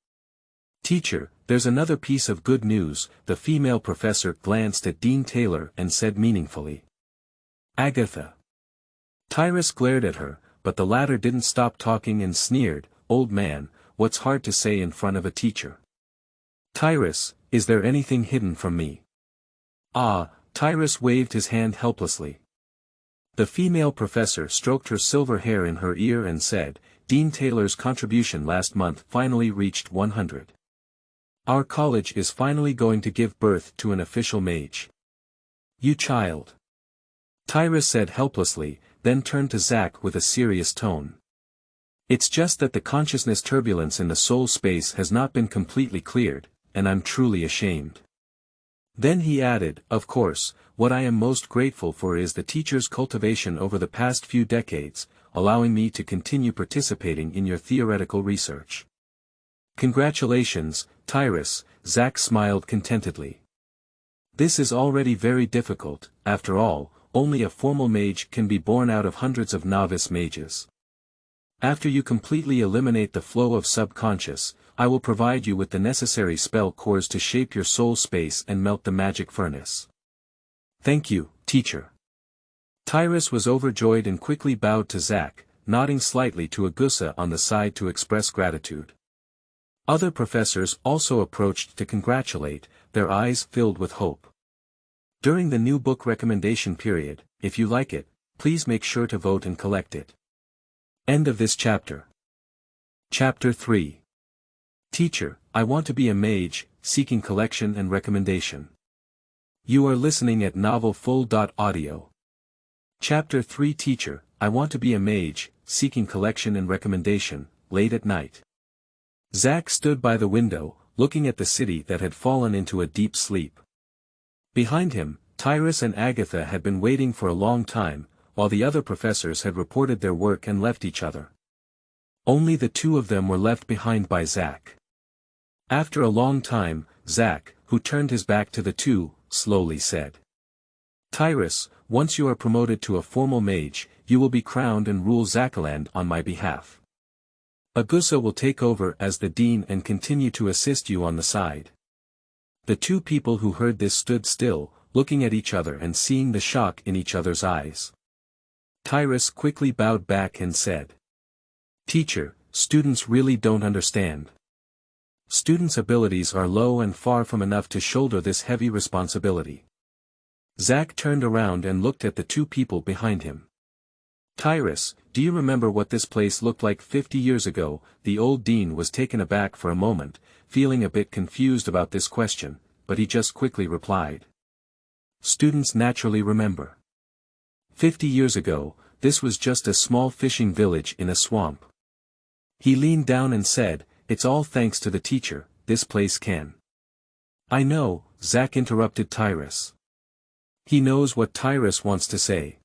Teacher, there's another piece of good news, the female professor glanced at Dean Taylor and said meaningfully. Agatha. Tyrus glared at her, but the latter didn't stop talking and sneered, old man, what's hard to say in front of a teacher? Tyrus, is there anything hidden from me? Ah, Tyrus waved his hand helplessly. The female professor stroked her silver hair in her ear and said, Dean Taylor's contribution last month finally reached 100. Our college is finally going to give birth to an official mage. You child. Tyrus said helplessly, then turned to Zack with a serious tone. It's just that the consciousness turbulence in the soul space has not been completely cleared, and I'm truly ashamed. Then he added, of course, what I am most grateful for is the teacher's cultivation over the past few decades, allowing me to continue participating in your theoretical research. Congratulations, Tyrus, Zack smiled contentedly. This is already very difficult, after all, only a formal mage can be born out of hundreds of novice mages. After you completely eliminate the flow of subconscious, I will provide you with the necessary spell cores to shape your soul space and melt the magic furnace. Thank you, teacher. Tyrus was overjoyed and quickly bowed to Zack, nodding slightly to Agusa on the side to express gratitude. Other professors also approached to congratulate, their eyes filled with hope. During the new book recommendation period, if you like it, please make sure to vote and collect it. End of this chapter. Chapter 3. Teacher, I want to be a mage, seeking collection and recommendation. You are listening at novelfull.audio. Chapter 3 Teacher, I want to be a mage, seeking collection and recommendation, late at night. Zack stood by the window, looking at the city that had fallen into a deep sleep. Behind him, Tyrus and Agatha had been waiting for a long time, while the other professors had reported their work and left each other. Only the two of them were left behind by Zack. After a long time, Zack, who turned his back to the two, slowly said. Tyrus, once you are promoted to a formal mage, you will be crowned and rule Zackaland on my behalf. Agusa will take over as the dean and continue to assist you on the side. The two people who heard this stood still, looking at each other and seeing the shock in each other's eyes. Tyrus quickly bowed back and said. Teacher, students really don't understand. Students' abilities are low and far from enough to shoulder this heavy responsibility. Zack turned around and looked at the two people behind him. Tyrus, do you remember what this place looked like 50 years ago? The old dean was taken aback for a moment, feeling a bit confused about this question, but he just quickly replied. Students naturally remember. 50 years ago, this was just a small fishing village in a swamp. He leaned down and said, it's all thanks to the teacher, this place can. I know, Zack interrupted Tyrus. He knows what Tyrus wants to say.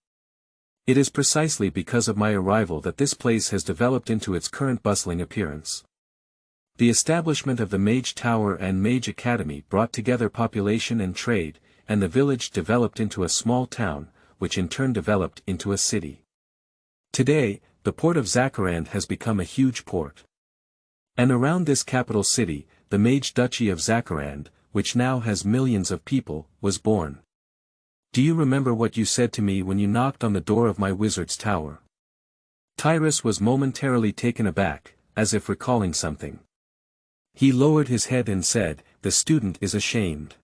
It is precisely because of my arrival that this place has developed into its current bustling appearance. The establishment of the Mage Tower and Mage Academy brought together population and trade, and the village developed into a small town, which in turn developed into a city. Today, the port of Zackaland has become a huge port. And around this capital city, the Mage Duchy of Zackaland, which now has millions of people, was born. Do you remember what you said to me when you knocked on the door of my wizard's tower? Tyrus was momentarily taken aback, as if recalling something. He lowered his head and said, the student is ashamed.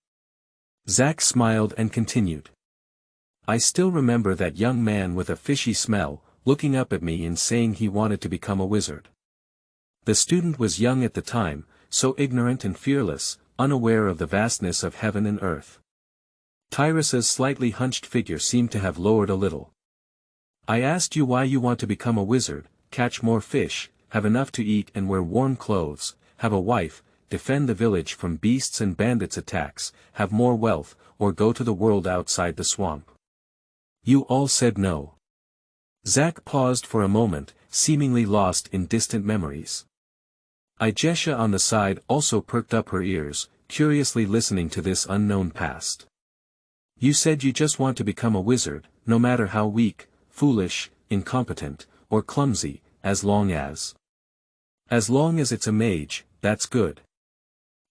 Zack smiled and continued. I still remember that young man with a fishy smell, looking up at me and saying he wanted to become a wizard. The student was young at the time, so ignorant and fearless, unaware of the vastness of heaven and earth. Tyrus's slightly hunched figure seemed to have lowered a little. I asked you why you want to become a wizard, catch more fish, have enough to eat and wear warm clothes, have a wife, defend the village from beasts and bandits' attacks, have more wealth, or go to the world outside the swamp. You all said no. Zack paused for a moment, seemingly lost in distant memories. Ijesha on the side also perked up her ears, curiously listening to this unknown past. You said you just want to become a wizard, no matter how weak, foolish, incompetent, or clumsy, as long as it's a mage, that's good.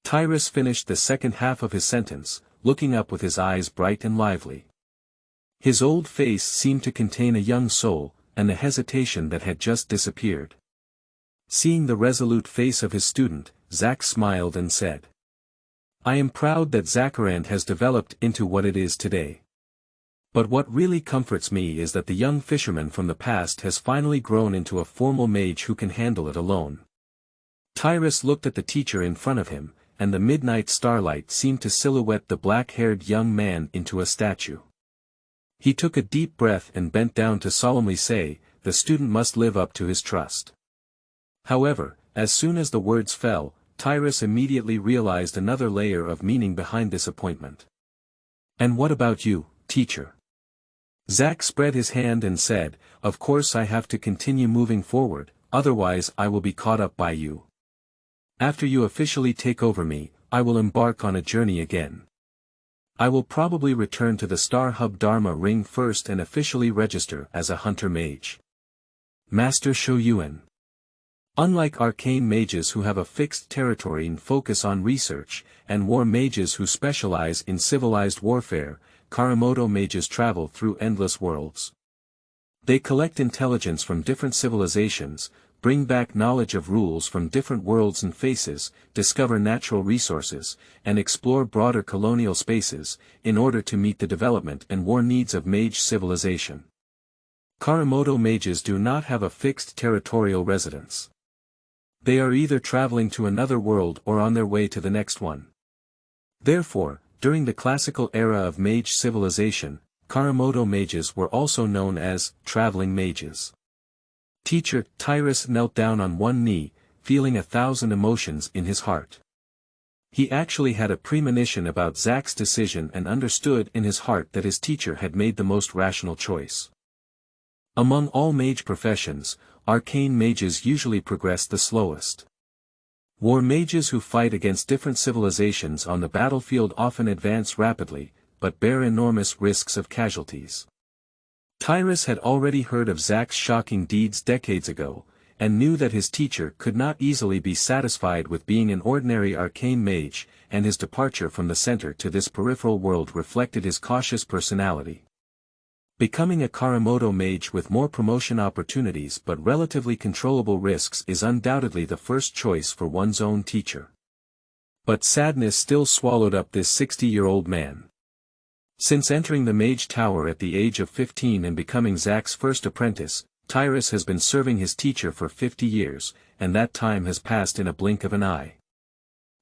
Tyrus finished the second half of his sentence, looking up with his eyes bright and lively. His old face seemed to contain a young soul, and the hesitation that had just disappeared. Seeing the resolute face of his student, Zack smiled and said. I am proud that Zackaland has developed into what it is today. But what really comforts me is that the young fisherman from the past has finally grown into a formal mage who can handle it alone. Tyrus looked at the teacher in front of him, and the midnight starlight seemed to silhouette the black-haired young man into a statue. He took a deep breath and bent down to solemnly say, the student must live up to his trust. However, as soon as the words fell, Tyrus immediately realized another layer of meaning behind this appointment. And what about you, teacher? Zack spread his hand and said, of course I have to continue moving forward, otherwise I will be caught up by you. After you officially take over me, I will embark on a journey again. I will probably return to the Star Hub Dharma Ring first and officially register as a hunter mage. Master Shoyuan. Unlike arcane mages who have a fixed territory and focus on research, and war mages who specialize in civilized warfare, Karamoto mages travel through endless worlds. They collect intelligence from different civilizations, bring back knowledge of rules from different worlds and faces, discover natural resources, and explore broader colonial spaces, in order to meet the development and war needs of mage civilization. Karamoto mages do not have a fixed territorial residence. They are either traveling to another world or on their way to the next one. Therefore, during the classical era of mage civilization, Karamoto mages were also known as traveling mages. Teacher Tyrus knelt down on one knee, feeling 1,000 emotions in his heart. He actually had a premonition about Zack's decision and understood in his heart that his teacher had made the most rational choice. Among all mage professions, arcane mages usually progress the slowest. War mages who fight against different civilizations on the battlefield often advance rapidly, but bear enormous risks of casualties. Tyrus had already heard of Zack's shocking deeds decades ago, and knew that his teacher could not easily be satisfied with being an ordinary arcane mage, and his departure from the center to this peripheral world reflected his cautious personality. Becoming a Karamoto mage with more promotion opportunities but relatively controllable risks is undoubtedly the first choice for one's own teacher. But sadness still swallowed up this 60-year-old man. Since entering the Mage Tower at the age of 15 and becoming Zack's first apprentice, Tyrus has been serving his teacher for 50 years, and that time has passed in a blink of an eye.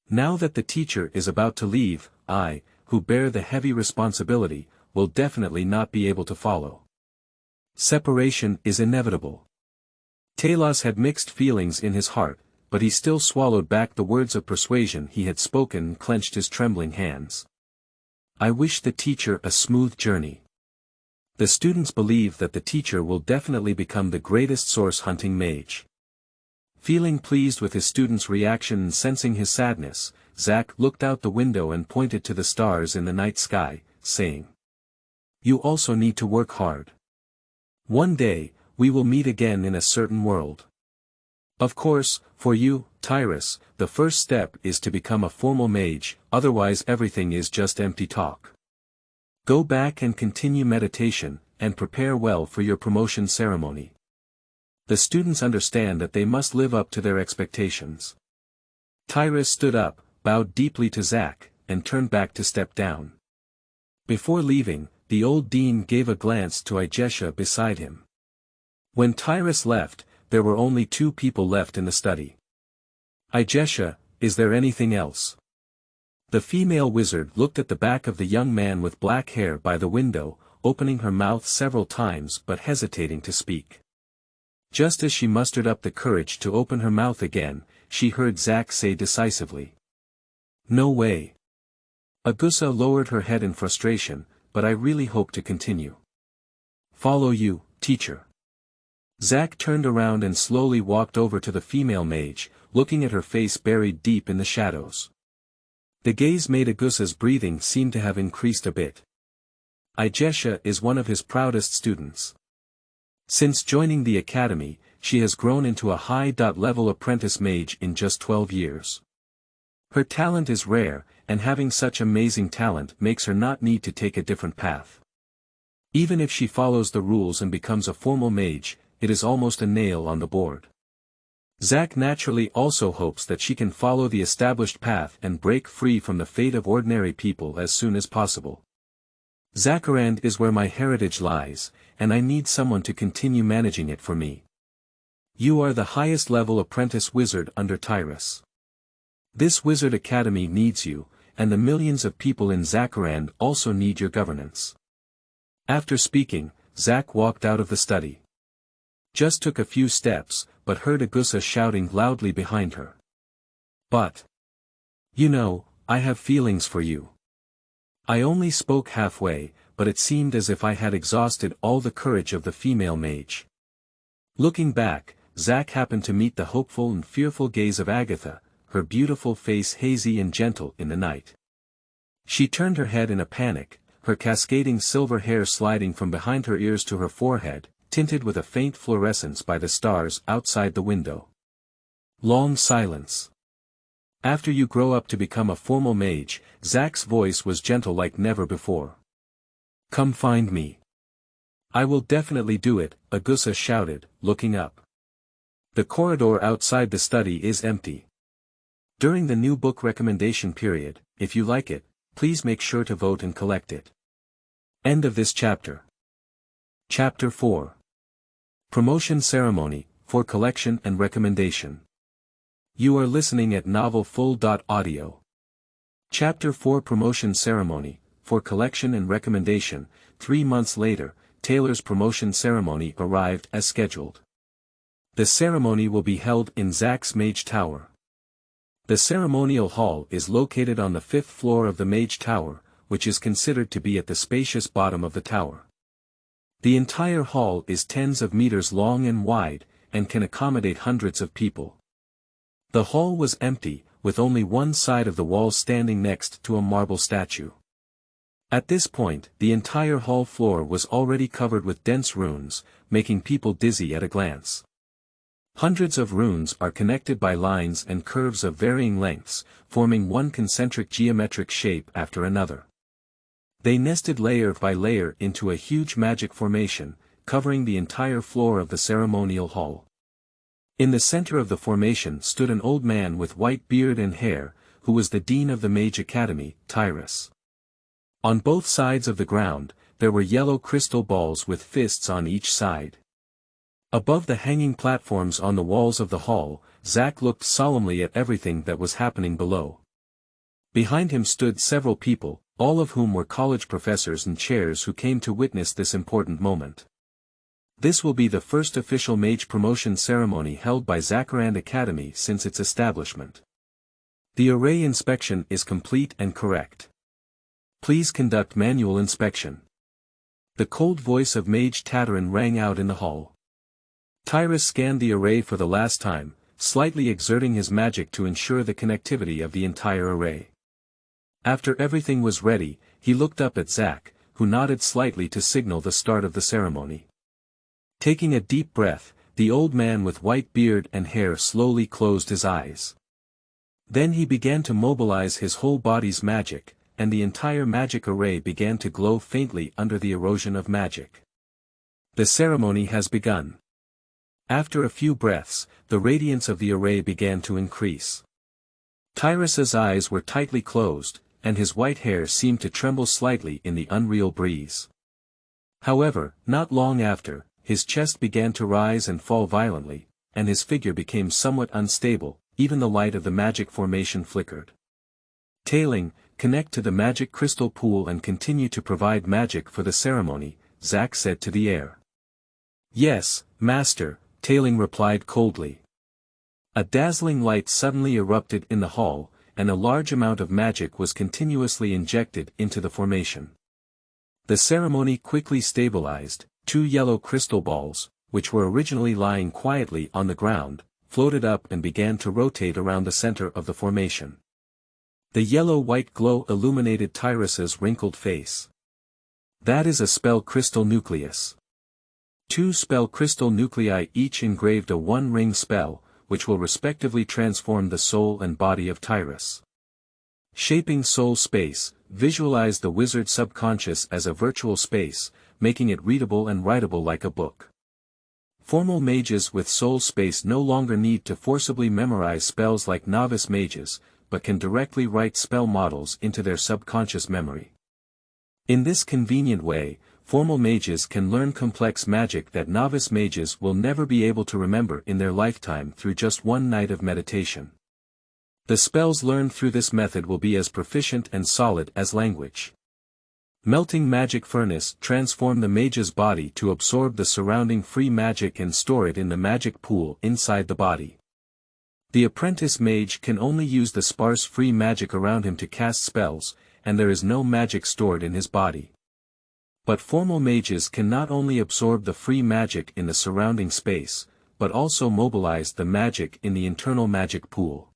Now that the teacher is about to leave, I, who bear the heavy responsibility, will definitely not be able to follow. Separation is inevitable. Talos had mixed feelings in his heart, but he still swallowed back the words of persuasion he had spoken and clenched his trembling hands. I wish the teacher a smooth journey. The students believe that the teacher will definitely become the greatest source-hunting mage. Feeling pleased with his students' reaction and sensing his sadness, Zack looked out the window and pointed to the stars in the night sky, saying, "You also need to work hard. One day, we will meet again in a certain world. Of course, for you, Tyrus, the first step is to become a formal mage, otherwise everything is just empty talk. Go back and continue meditation, and prepare well for your promotion ceremony. The students understand that they must live up to their expectations." Tyrus stood up, bowed deeply to Zack, and turned back to step down. Before leaving, the old dean gave a glance to Ijesha beside him. When Tyrus left, there were only 2 people left in the study. "Ijesha, is there anything else?" The female wizard looked at the back of the young man with black hair by the window, opening her mouth several times but hesitating to speak. Just as she mustered up the courage to open her mouth again, she heard Zack say decisively, "No way." Agusa lowered her head in frustration, "But I really hope to continue." "Follow you, teacher." Zack turned around and slowly walked over to the female mage, looking at her face buried deep in the shadows. The gaze made Agusa's breathing seem to have increased a bit. Ijesha is one of his proudest students. Since joining the academy, she has grown into a high-level apprentice mage in just 12 years. Her talent is rare, and having such amazing talent makes her not need to take a different path. Even if she follows the rules and becomes a formal mage, it is almost a nail on the board. Zack naturally also hopes that she can follow the established path and break free from the fate of ordinary people as soon as possible. Zacharand is where my heritage lies, and I need someone to continue managing it for me. You are the highest level apprentice wizard under Tyrus. This wizard academy needs you, and the millions of people in Zacharand also need your governance. After speaking, Zack walked out of the study. Just took a few steps, but heard Agusa shouting loudly behind her. "But, you know, I have feelings for you." I only spoke halfway, but it seemed as if I had exhausted all the courage of the female mage. Looking back, Zack happened to meet the hopeful and fearful gaze of Agatha, her beautiful face hazy and gentle in the night. She turned her head in a panic, her cascading silver hair sliding from behind her ears to her forehead, tinted with a faint fluorescence by the stars outside the window. Long silence. "After you grow up to become a formal mage," Zack's voice was gentle like never before. "Come find me." "I will definitely do it," Agusa shouted, looking up. The corridor outside the study is empty. During the new book recommendation period, if you like it, please make sure to vote and collect it. End of this chapter. Chapter 4. Promotion Ceremony, for Collection and Recommendation. You are listening at Novel Full. Audio. Chapter 4 Promotion Ceremony. For collection and recommendation, 3 months later, Taylor's promotion ceremony arrived as scheduled. The ceremony will be held in Zack's Mage Tower. The ceremonial hall is located on the 5th floor of the Mage Tower, which is considered to be at the spacious bottom of the tower. The entire hall is tens of meters long and wide, and can accommodate hundreds of people. The hall was empty, with only one side of the wall standing next to a marble statue. At this point, the entire hall floor was already covered with dense runes, making people dizzy at a glance. Hundreds of runes are connected by lines and curves of varying lengths, forming one concentric geometric shape after another. They nested layer by layer into a huge magic formation, covering the entire floor of the ceremonial hall. In the center of the formation stood an old man with white beard and hair, who was the dean of the Mage Academy, Tyrus. On both sides of the ground, there were yellow crystal balls with fists on each side. Above the hanging platforms on the walls of the hall, Zack looked solemnly at everything that was happening below. Behind him stood several people, all of whom were college professors and chairs who came to witness this important moment. This will be the first official mage promotion ceremony held by Zack Academy since its establishment. The array inspection is complete and correct. Please conduct manual inspection. The cold voice of Mage Tatarin rang out in the hall. Tyrus scanned the array for the last time, slightly exerting his magic to ensure the connectivity of the entire array. After everything was ready, he looked up at Zack, who nodded slightly to signal the start of the ceremony. Taking a deep breath, the old man with white beard and hair slowly closed his eyes. Then he began to mobilize his whole body's magic, and the entire magic array began to glow faintly under the erosion of magic. The ceremony has begun. After a few breaths, the radiance of the array began to increase. Tyrus's eyes were tightly closed, and his white hair seemed to tremble slightly in the unreal breeze. However, not long after, his chest began to rise and fall violently, and his figure became somewhat unstable, even the light of the magic formation flickered. Tailing, connect to the magic crystal pool and continue to provide magic for the ceremony, Zack said to the air. Yes, Master, Tailing replied coldly. A dazzling light suddenly erupted in the hall, and a large amount of magic was continuously injected into the formation. The ceremony quickly stabilized. 2 yellow crystal balls, which were originally lying quietly on the ground, floated up and began to rotate around the center of the formation. The yellow-white glow illuminated Tyrus's wrinkled face. That is a spell crystal nucleus. 2 spell crystal nuclei each engraved a 1-ring spell, which will respectively transform the soul and body of Tyrus. Shaping soul space, visualize the wizard's subconscious as a virtual space, making it readable and writable like a book. Formal mages with soul space no longer need to forcibly memorize spells like novice mages, but can directly write spell models into their subconscious memory. In this convenient way, formal mages can learn complex magic that novice mages will never be able to remember in their lifetime through just one night of meditation. The spells learned through this method will be as proficient and solid as language. Melting magic furnace transform the mage's body to absorb the surrounding free magic and store it in the magic pool inside the body. The apprentice mage can only use the sparse free magic around him to cast spells, and there is no magic stored in his body. But formal mages can not only absorb the free magic in the surrounding space, but also mobilize the magic in the internal magic pool.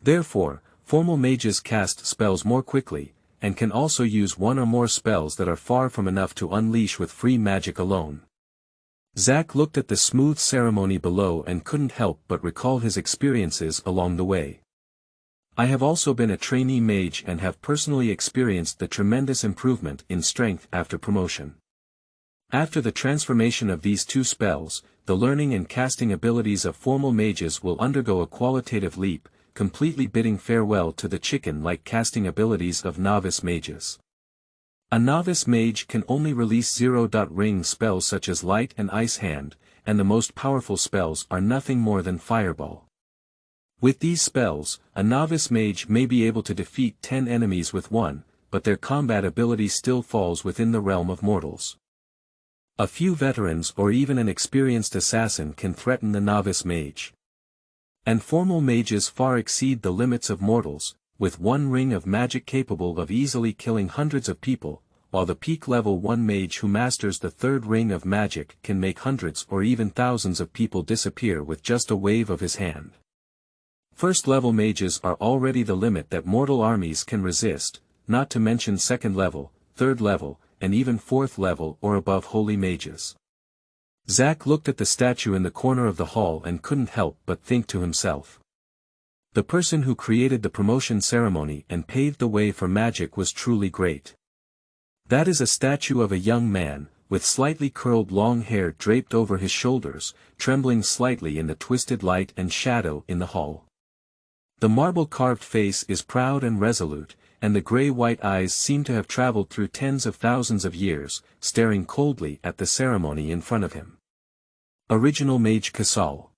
Therefore, formal mages cast spells more quickly, and can also use 1 or more spells that are far from enough to unleash with free magic alone. Zack looked at the smooth ceremony below and couldn't help but recall his experiences along the way. I have also been a trainee mage and have personally experienced the tremendous improvement in strength after promotion. After the transformation of these 2 spells, the learning and casting abilities of formal mages will undergo a qualitative leap, completely bidding farewell to the chicken-like casting abilities of novice mages. A novice mage can only release 0-ring spells such as Light and Ice Hand, and the most powerful spells are nothing more than Fireball. With these spells, a novice mage may be able to defeat 10 enemies with one, but their combat ability still falls within the realm of mortals. A few veterans or even an experienced assassin can threaten the novice mage. And formal mages far exceed the limits of mortals, with one ring of magic capable of easily killing hundreds of people, while the peak level 1 mage who masters the third ring of magic can make hundreds or even thousands of people disappear with just a wave of his hand. First level mages are already the limit that mortal armies can resist, not to mention second level, third level, and even fourth level or above holy mages. Zack looked at the statue in the corner of the hall and couldn't help but think to himself. The person who created the promotion ceremony and paved the way for magic was truly great. That is a statue of a young man, with slightly curled long hair draped over his shoulders, trembling slightly in the twisted light and shadow in the hall. The marble-carved face is proud and resolute, and the gray-white eyes seem to have traveled through tens of thousands of years, staring coldly at the ceremony in front of him. Original Mage Casal.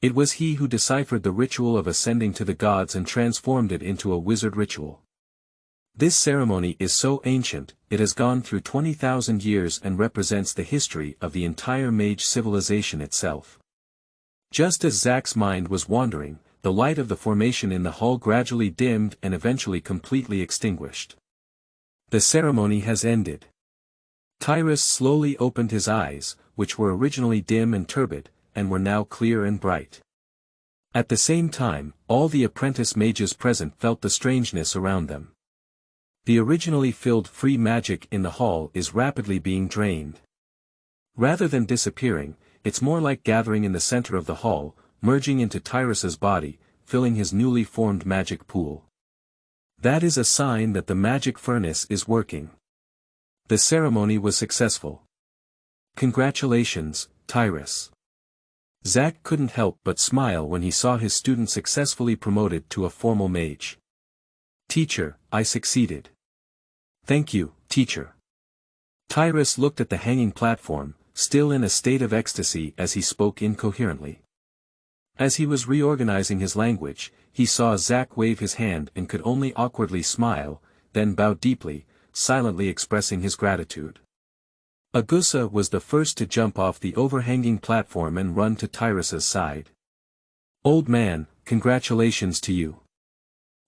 It was he who deciphered the ritual of ascending to the gods and transformed it into a wizard ritual. This ceremony is so ancient, it has gone through 20,000 years and represents the history of the entire mage civilization itself. Just as Zack's mind was wandering, the light of the formation in the hall gradually dimmed and eventually completely extinguished. The ceremony has ended. Tyrus slowly opened his eyes, which were originally dim and turbid, and were now clear and bright. At the same time, all the apprentice mages present felt the strangeness around them. The originally filled free magic in the hall is rapidly being drained. Rather than disappearing, it's more like gathering in the center of the hall, merging into Tyrus's body, filling his newly formed magic pool. That is a sign that the magic furnace is working. The ceremony was successful. Congratulations, Tyrus. Zack couldn't help but smile when he saw his student successfully promoted to a formal mage. Teacher, I succeeded. Thank you, teacher. Tyrus looked at the hanging platform, still in a state of ecstasy as he spoke incoherently. As he was reorganizing his language, he saw Zack wave his hand and could only awkwardly smile, then bow deeply, silently expressing his gratitude. Agusa was the first to jump off the overhanging platform and run to Tyrus's side. Old man, congratulations to you.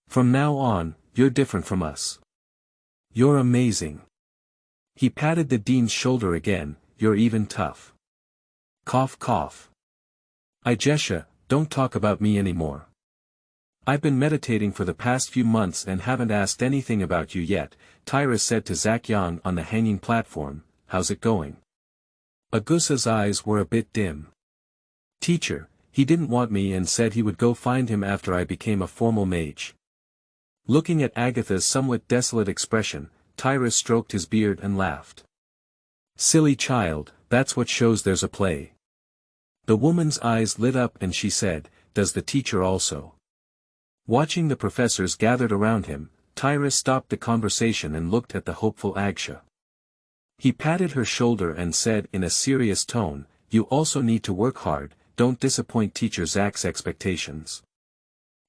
From now on, you're different from us. You're amazing. He patted the dean's shoulder again, you're even tough. Cough cough. Ijesha, don't talk about me anymore. I've been meditating for the past few months and haven't asked anything about you yet, Tyrus said to Zack Yang on the hanging platform, how's it going? Agusa's eyes were a bit dim. Teacher, he didn't want me and said he would go find him after I became a formal mage. Looking at Agatha's somewhat desolate expression, Tyrus stroked his beard and laughed. Silly child, that's what shows there's a play. The woman's eyes lit up and she said, does the teacher also? Watching the professors gathered around him, Tyrus stopped the conversation and looked at the hopeful Agsha. He patted her shoulder and said in a serious tone, you also need to work hard, don't disappoint teacher Zack's expectations.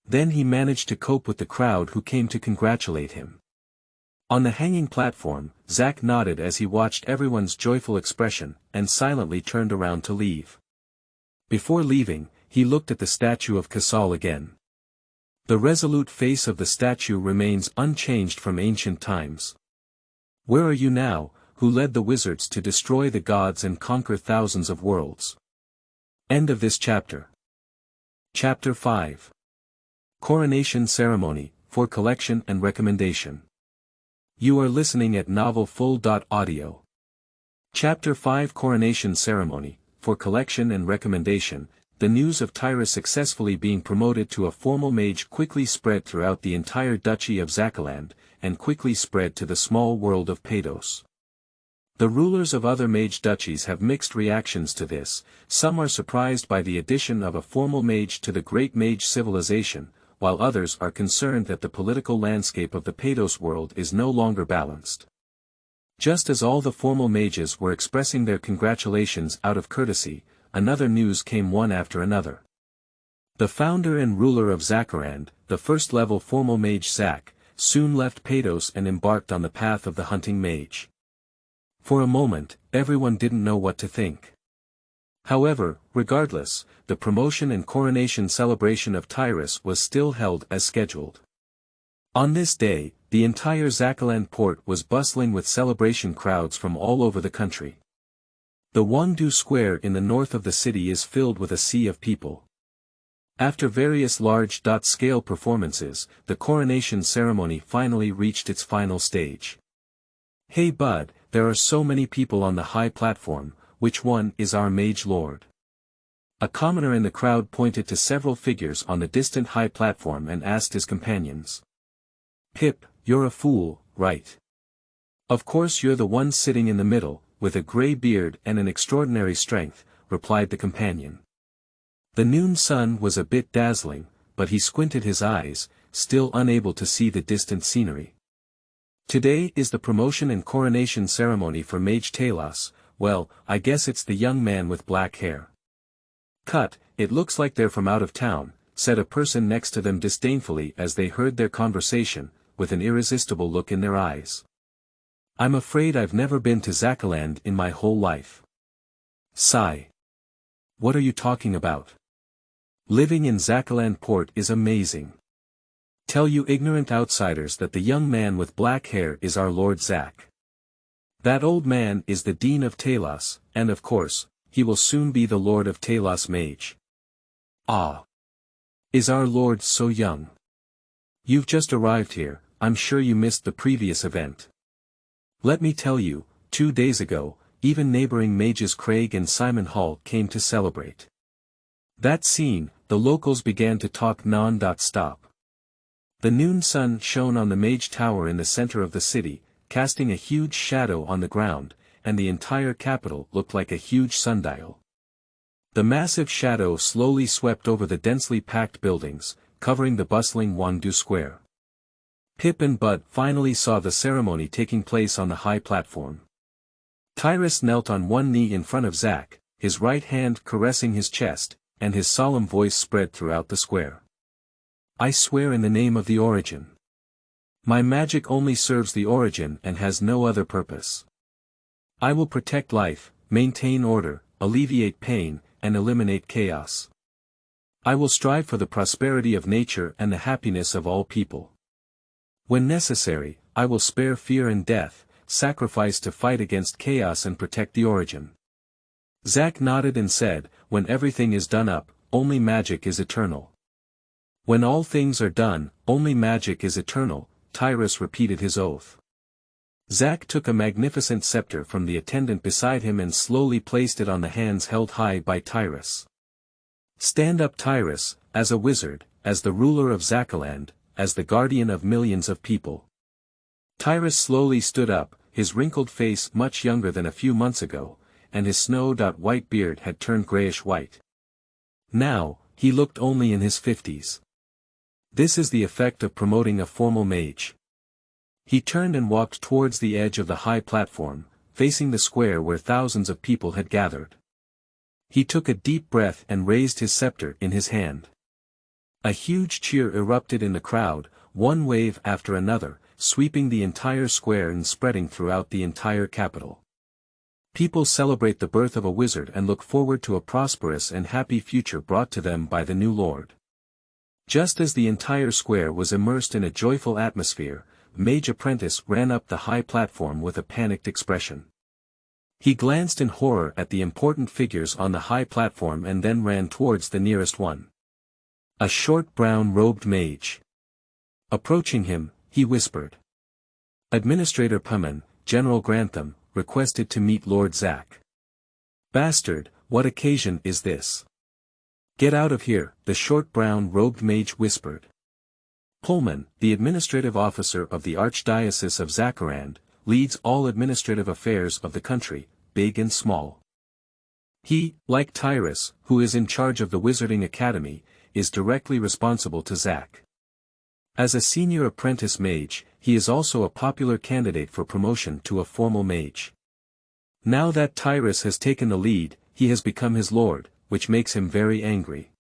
Then he managed to cope with the crowd who came to congratulate him. On the hanging platform, Zack nodded as he watched everyone's joyful expression, and silently turned around to leave. Before leaving, he looked at the statue of Casal again. The resolute face of the statue remains unchanged from ancient times. Where are you now, who led the wizards to destroy the gods and conquer thousands of worlds? End of this chapter. Chapter 5. Coronation Ceremony, for collection and recommendation. You are listening at novelfull.audio. Chapter 5 Coronation Ceremony, for collection and recommendation. The news of Tyrus successfully being promoted to a formal mage quickly spread throughout the entire duchy of Zakaland, and quickly spread to the small world of Pados. The rulers of other mage duchies have mixed reactions to this. Some are surprised by the addition of a formal mage to the great mage civilization, while others are concerned that the political landscape of the Pados world is no longer balanced. Just as all the formal mages were expressing their congratulations out of courtesy, another news came one after another. The founder and ruler of Zacharand, the first-level formal mage Zack, soon left Pados and embarked on the path of the hunting mage. For a moment, everyone didn't know what to think. However, regardless, the promotion and coronation celebration of Tyrus was still held as scheduled. On this day, the entire Zacharand port was bustling with celebration crowds from all over the country. The Wangdu Square in the north of the city is filled with a sea of people. After various large-scale performances, the coronation ceremony finally reached its final stage. "Hey bud, there are so many people on the high platform, which one is our mage lord?" A commoner in the crowd pointed to several figures on the distant high platform and asked his companions. "Pip, you're a fool, right? Of course you're the one sitting in the middle, with a grey beard and an extraordinary strength," replied the companion. The noon sun was a bit dazzling, but he squinted his eyes, still unable to see the distant scenery. "Today is the promotion and coronation ceremony for Mage Talos. Well, I guess it's the young man with black hair." "Cut, it looks like they're from out of town," said a person next to them disdainfully as they heard their conversation, with an irresistible look in their eyes. "I'm afraid I've never been to Zacharand in my whole life." Sigh. "What are you talking about? Living in Zacharand Port is amazing. Tell you ignorant outsiders that the young man with black hair is our Lord Zack. That old man is the Dean of Talos, and of course, he will soon be the Lord of Talos Mage." "Ah. Is our Lord so young? You've just arrived here, I'm sure you missed the previous event. Let me tell you, 2 days ago, even neighboring mages Craig and Simon Hall came to celebrate. That scene, the locals began to talk non-stop. The noon sun shone on the Mage Tower in the center of the city, casting a huge shadow on the ground, and the entire capital looked like a huge sundial. The massive shadow slowly swept over the densely packed buildings, covering the bustling Wangdu Square. Pip and Bud finally saw the ceremony taking place on the high platform. Tyrus knelt on one knee in front of Zack, his right hand caressing his chest, and his solemn voice spread throughout the square. "I swear in the name of the Origin. My magic only serves the Origin and has no other purpose. I will protect life, maintain order, alleviate pain, and eliminate chaos. I will strive for the prosperity of nature and the happiness of all people. When necessary, I will spare fear and death, sacrifice to fight against chaos and protect the Origin." Zack nodded and said, "When everything is done up, only magic is eternal." "When all things are done, only magic is eternal," Tyrus repeated his oath. Zack took a magnificent scepter from the attendant beside him and slowly placed it on the hands held high by Tyrus. "Stand up, Tyrus, as a wizard, as the ruler of Zacharand, as the guardian of millions of people." Tyrus slowly stood up, his wrinkled face much younger than a few months ago, and his snow-white beard had turned grayish-white. Now, he looked only in his 50s. This is the effect of promoting a formal mage. He turned and walked towards the edge of the high platform, facing the square where thousands of people had gathered. He took a deep breath and raised his scepter in his hand. A huge cheer erupted in the crowd, one wave after another, sweeping the entire square and spreading throughout the entire capital. People celebrate the birth of a wizard and look forward to a prosperous and happy future brought to them by the new lord. Just as the entire square was immersed in a joyful atmosphere, Mage Apprentice ran up the high platform with a panicked expression. He glanced in horror at the important figures on the high platform and then ran towards the nearest one. A short brown-robed mage. Approaching him, he whispered. "Administrator Puman, General Grantham, requested to meet Lord Zack." "Bastard, what occasion is this?" "Get out of here," the short brown-robed mage whispered. Pullman, the administrative officer of the Archdiocese of Zacharand, leads all administrative affairs of the country, big and small. He, like Tyrus, who is in charge of the Wizarding Academy, is directly responsible to Zack. As a senior apprentice mage, he is also a popular candidate for promotion to a formal mage. Now that Tyrus has taken the lead, he has become his lord, which makes him very angry.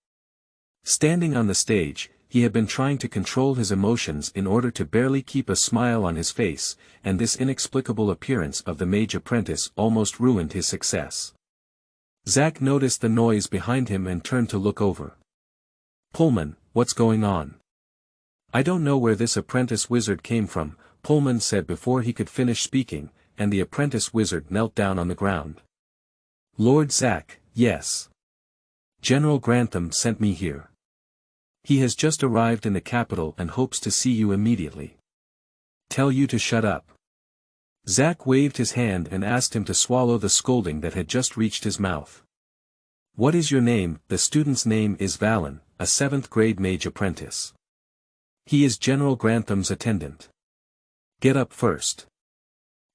Standing on the stage, he had been trying to control his emotions in order to barely keep a smile on his face, and this inexplicable appearance of the mage apprentice almost ruined his success. Zack noticed the noise behind him and turned to look over. "Pullman, what's going on?" "I don't know where this apprentice wizard came from," Pullman said before he could finish speaking, and the apprentice wizard knelt down on the ground. "Lord Zack, yes. General Grantham sent me here. He has just arrived in the capital and hopes to see you immediately. Tell you to shut up." Zack waved his hand and asked him to swallow the scolding that had just reached his mouth. "What is your name?" The student's name is Valen, a 7th grade mage apprentice. "He is General Grantham's attendant." "Get up first."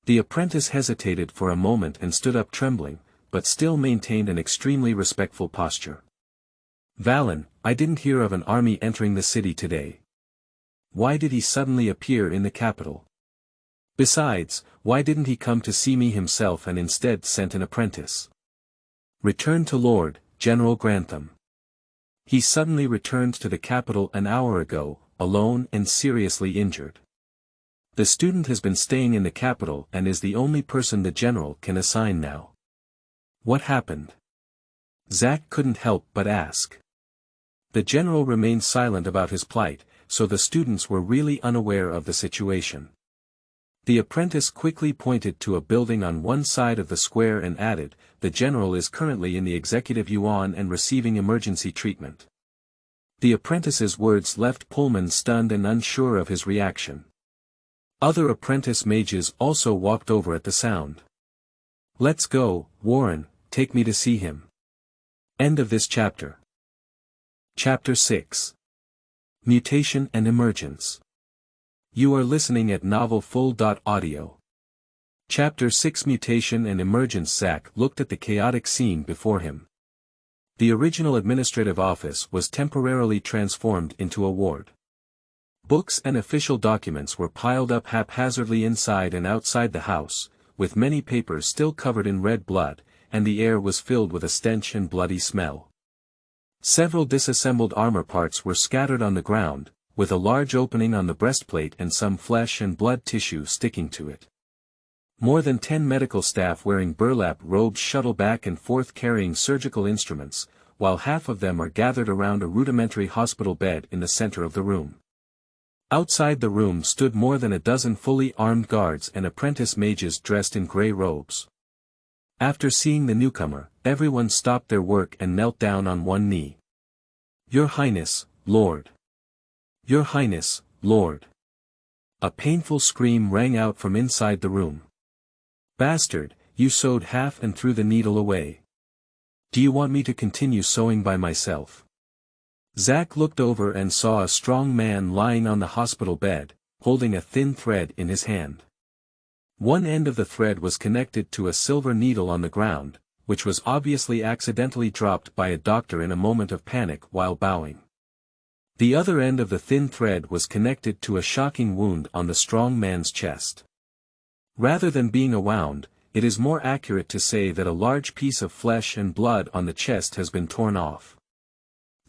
The apprentice hesitated for a moment and stood up trembling, but still maintained an extremely respectful posture. "Valen, I didn't hear of an army entering the city today. Why did he suddenly appear in the capital? Besides, why didn't he come to see me himself and instead sent an apprentice? Returned to Lord, General Grantham. He suddenly returned to the capital an hour ago, alone and seriously injured. The student has been staying in the capital and is the only person the general can assign now." "What happened?" Zack couldn't help but ask. The general remained silent about his plight, so the students were really unaware of the situation. The apprentice quickly pointed to a building on one side of the square and added, "The general is currently in the executive yuan and receiving emergency treatment." The apprentice's words left Pullman stunned and unsure of his reaction. Other apprentice mages also walked over at the sound. "Let's go, Warren, take me to see him." End of this chapter. Chapter 6. Mutation and Emergence. You are listening at novelfull.audio. Chapter 6 Mutation and Emergence. Zack looked at the chaotic scene before him. The original administrative office was temporarily transformed into a ward. Books and official documents were piled up haphazardly inside and outside the house, with many papers still covered in red blood, and the air was filled with a stench and bloody smell. Several disassembled armor parts were scattered on the ground, with a large opening on the breastplate and some flesh and blood tissue sticking to it. More than 10 medical staff wearing burlap robes shuttle back and forth carrying surgical instruments, while half of them are gathered around a rudimentary hospital bed in the center of the room. Outside the room stood more than a dozen fully armed guards and apprentice mages dressed in gray robes. After seeing the newcomer, everyone stopped their work and knelt down on one knee. "Your Highness, Lord. Your Highness, Lord." A painful scream rang out from inside the room. "Bastard, you sewed half and threw the needle away. Do you want me to continue sewing by myself?" Zack looked over and saw a strong man lying on the hospital bed, holding a thin thread in his hand. One end of the thread was connected to a silver needle on the ground, which was obviously accidentally dropped by a doctor in a moment of panic while bowing. The other end of the thin thread was connected to a shocking wound on the strong man's chest. Rather than being a wound, it is more accurate to say that a large piece of flesh and blood on the chest has been torn off.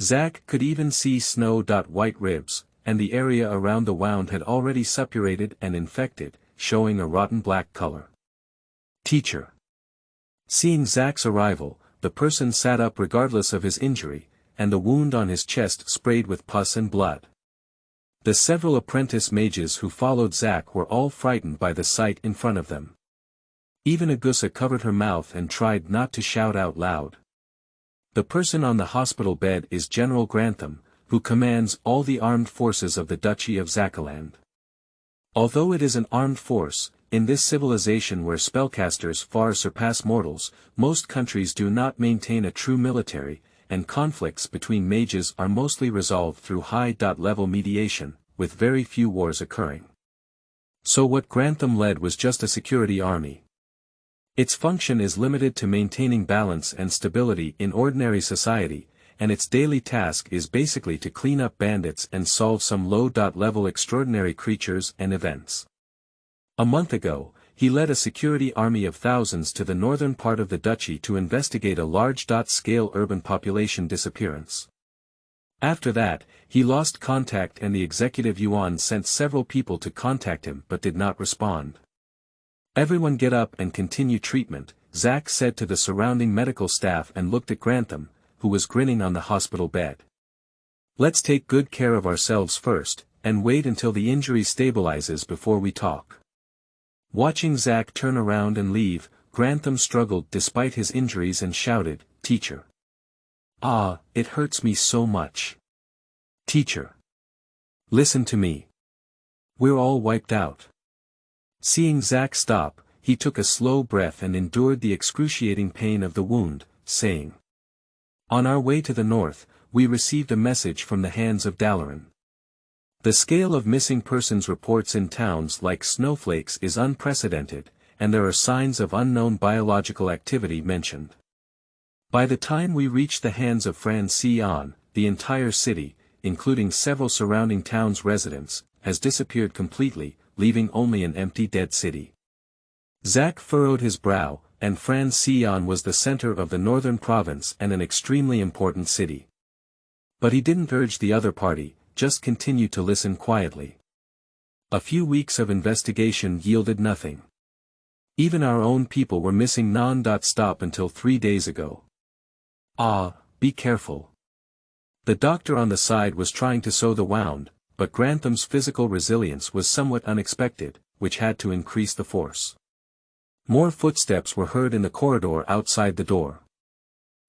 Zack could even see snow-white ribs, and the area around the wound had already suppurated and infected, showing a rotten black color. "Teacher." Seeing Zack's arrival, the person sat up regardless of his injury, and the wound on his chest sprayed with pus and blood. The several apprentice mages who followed Zack were all frightened by the sight in front of them. Even Agusa covered her mouth and tried not to shout out loud. The person on the hospital bed is General Grantham, who commands all the armed forces of the Duchy of Zackaland. Although it is an armed force, in this civilization where spellcasters far surpass mortals, most countries do not maintain a true military, and conflicts between mages are mostly resolved through high-level mediation, with very few wars occurring. So what Grantham led was just a security army. Its function is limited to maintaining balance and stability in ordinary society, and its daily task is basically to clean up bandits and solve some low-level extraordinary creatures and events. A month ago, he led a security army of thousands to the northern part of the duchy to investigate a large-scale urban population disappearance. After that, he lost contact and the executive Yuan sent several people to contact him but did not respond. "Everyone get up and continue treatment," Zack said to the surrounding medical staff and looked at Grantham, who was grinning on the hospital bed. "Let's take good care of ourselves first, and wait until the injury stabilizes before we talk." Watching Zack turn around and leave, Grantham struggled despite his injuries and shouted, "Teacher. Ah, it hurts me so much. Teacher. Listen to me. We're all wiped out." Seeing Zack stop, he took a slow breath and endured the excruciating pain of the wound, saying, "On our way to the north, we received a message from the hands of Dalaran. The scale of missing persons reports in towns like Snowflakes is unprecedented, and there are signs of unknown biological activity mentioned. By the time we reach the hands of Francion, the entire city, including several surrounding towns' residents, has disappeared completely, leaving only an empty dead city." Zack furrowed his brow, and Francion was the center of the northern province and an extremely important city. But he didn't urge the other party, just continued to listen quietly. A few weeks of investigation yielded nothing. Even our own people were missing non-stop until 3 days ago. "Ah, be careful." The doctor on the side was trying to sew the wound, but Grantham's physical resilience was somewhat unexpected, which had to increase the force. More footsteps were heard in the corridor outside the door.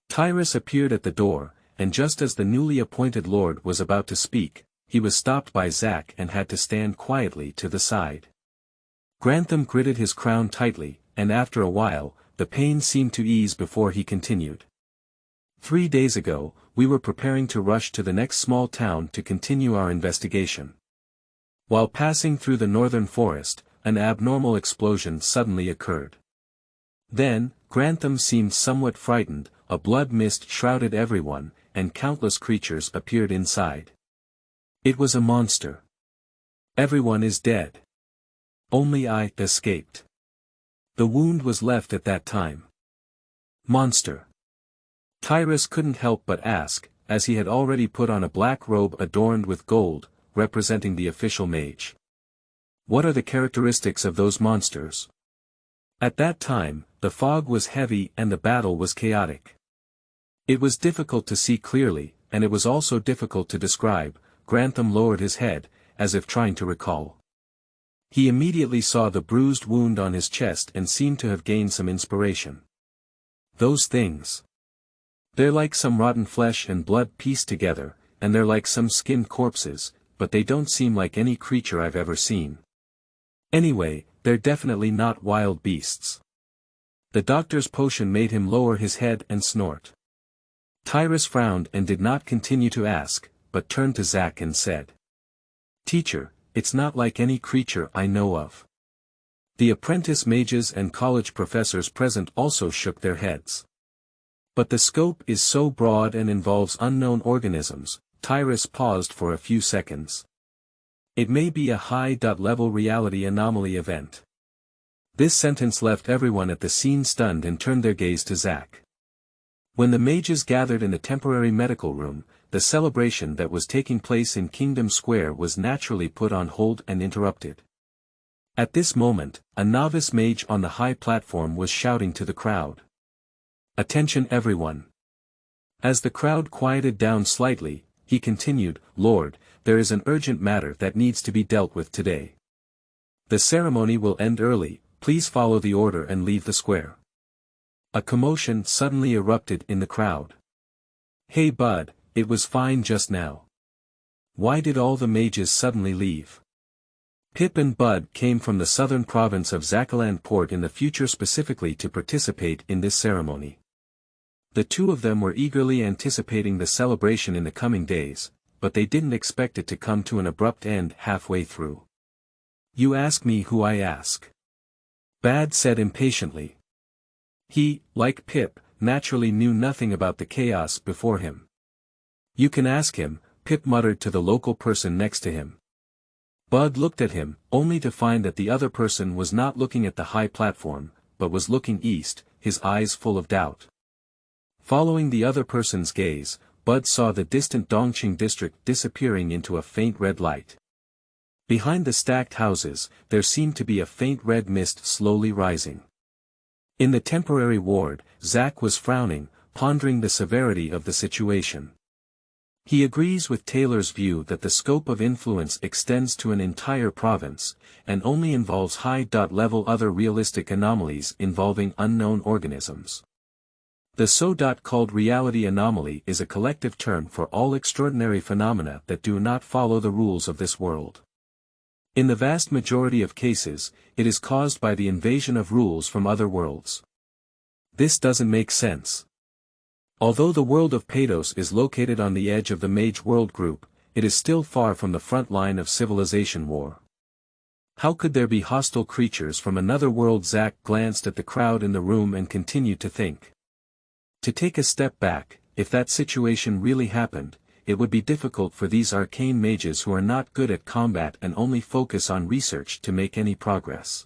Tyrus appeared at the door, and just as the newly appointed lord was about to speak, he was stopped by Zack and had to stand quietly to the side. Grantham gritted his crown tightly, and after a while, the pain seemed to ease before he continued. 3 days ago, we were preparing to rush to the next small town to continue our investigation. While passing through the northern forest, an abnormal explosion suddenly occurred. Then, Grantham seemed somewhat frightened, a blood mist shrouded everyone, and countless creatures appeared inside. It was a monster. "Everyone is dead. Only I escaped. The wound was left at that time." "Monster." Tyrus couldn't help but ask, as he had already put on a black robe adorned with gold, representing the official mage. "What are the characteristics of those monsters?" At that time, the fog was heavy and the battle was chaotic. It was difficult to see clearly, and it was also difficult to describe. Grantham lowered his head, as if trying to recall. He immediately saw the bruised wound on his chest and seemed to have gained some inspiration. "Those things. They're like some rotten flesh and blood pieced together, and they're like some skinned corpses, but they don't seem like any creature I've ever seen. Anyway, they're definitely not wild beasts." The doctor's potion made him lower his head and snort. Tyrus frowned and did not continue to ask, but turned to Zack and said, "Teacher, it's not like any creature I know of." The apprentice mages and college professors present also shook their heads. "But the scope is so broad and involves unknown organisms." Tyrus paused for a few seconds. "It may be a high-level reality anomaly event." This sentence left everyone at the scene stunned and turned their gaze to Zack. When the mages gathered in the temporary medical room, the celebration that was taking place in Kingdom Square was naturally put on hold and interrupted. At this moment, a novice mage on the high platform was shouting to the crowd. "Attention everyone." As the crowd quieted down slightly, he continued, "Lord, there is an urgent matter that needs to be dealt with today. The ceremony will end early, please follow the order and leave the square." A commotion suddenly erupted in the crowd. "Hey bud, it was fine just now. Why did all the mages suddenly leave?" Pip and Bud came from the southern province of Zakaland Port in the future specifically to participate in this ceremony. The two of them were eagerly anticipating the celebration in the coming days, but they didn't expect it to come to an abrupt end halfway through. "You ask me who I ask?" Bad said impatiently. He, like Pip, naturally knew nothing about the chaos before him. "You can ask him," Pip muttered to the local person next to him. Bud looked at him, only to find that the other person was not looking at the high platform, but was looking east, his eyes full of doubt. Following the other person's gaze, Bud saw the distant Dongqing district disappearing into a faint red light. Behind the stacked houses, there seemed to be a faint red mist slowly rising. In the temporary ward, Zack was frowning, pondering the severity of the situation. He agrees with Taylor's view that the scope of influence extends to an entire province, and only involves high-level other realistic anomalies involving unknown organisms. The so-called reality anomaly is a collective term for all extraordinary phenomena that do not follow the rules of this world. In the vast majority of cases, it is caused by the invasion of rules from other worlds. This doesn't make sense. Although the world of Pados is located on the edge of the Mage world group, it is still far from the front line of civilization war. How could there be hostile creatures from another world? Zack glanced at the crowd in the room and continued to think. To take a step back, if that situation really happened, it would be difficult for these arcane mages who are not good at combat and only focus on research to make any progress.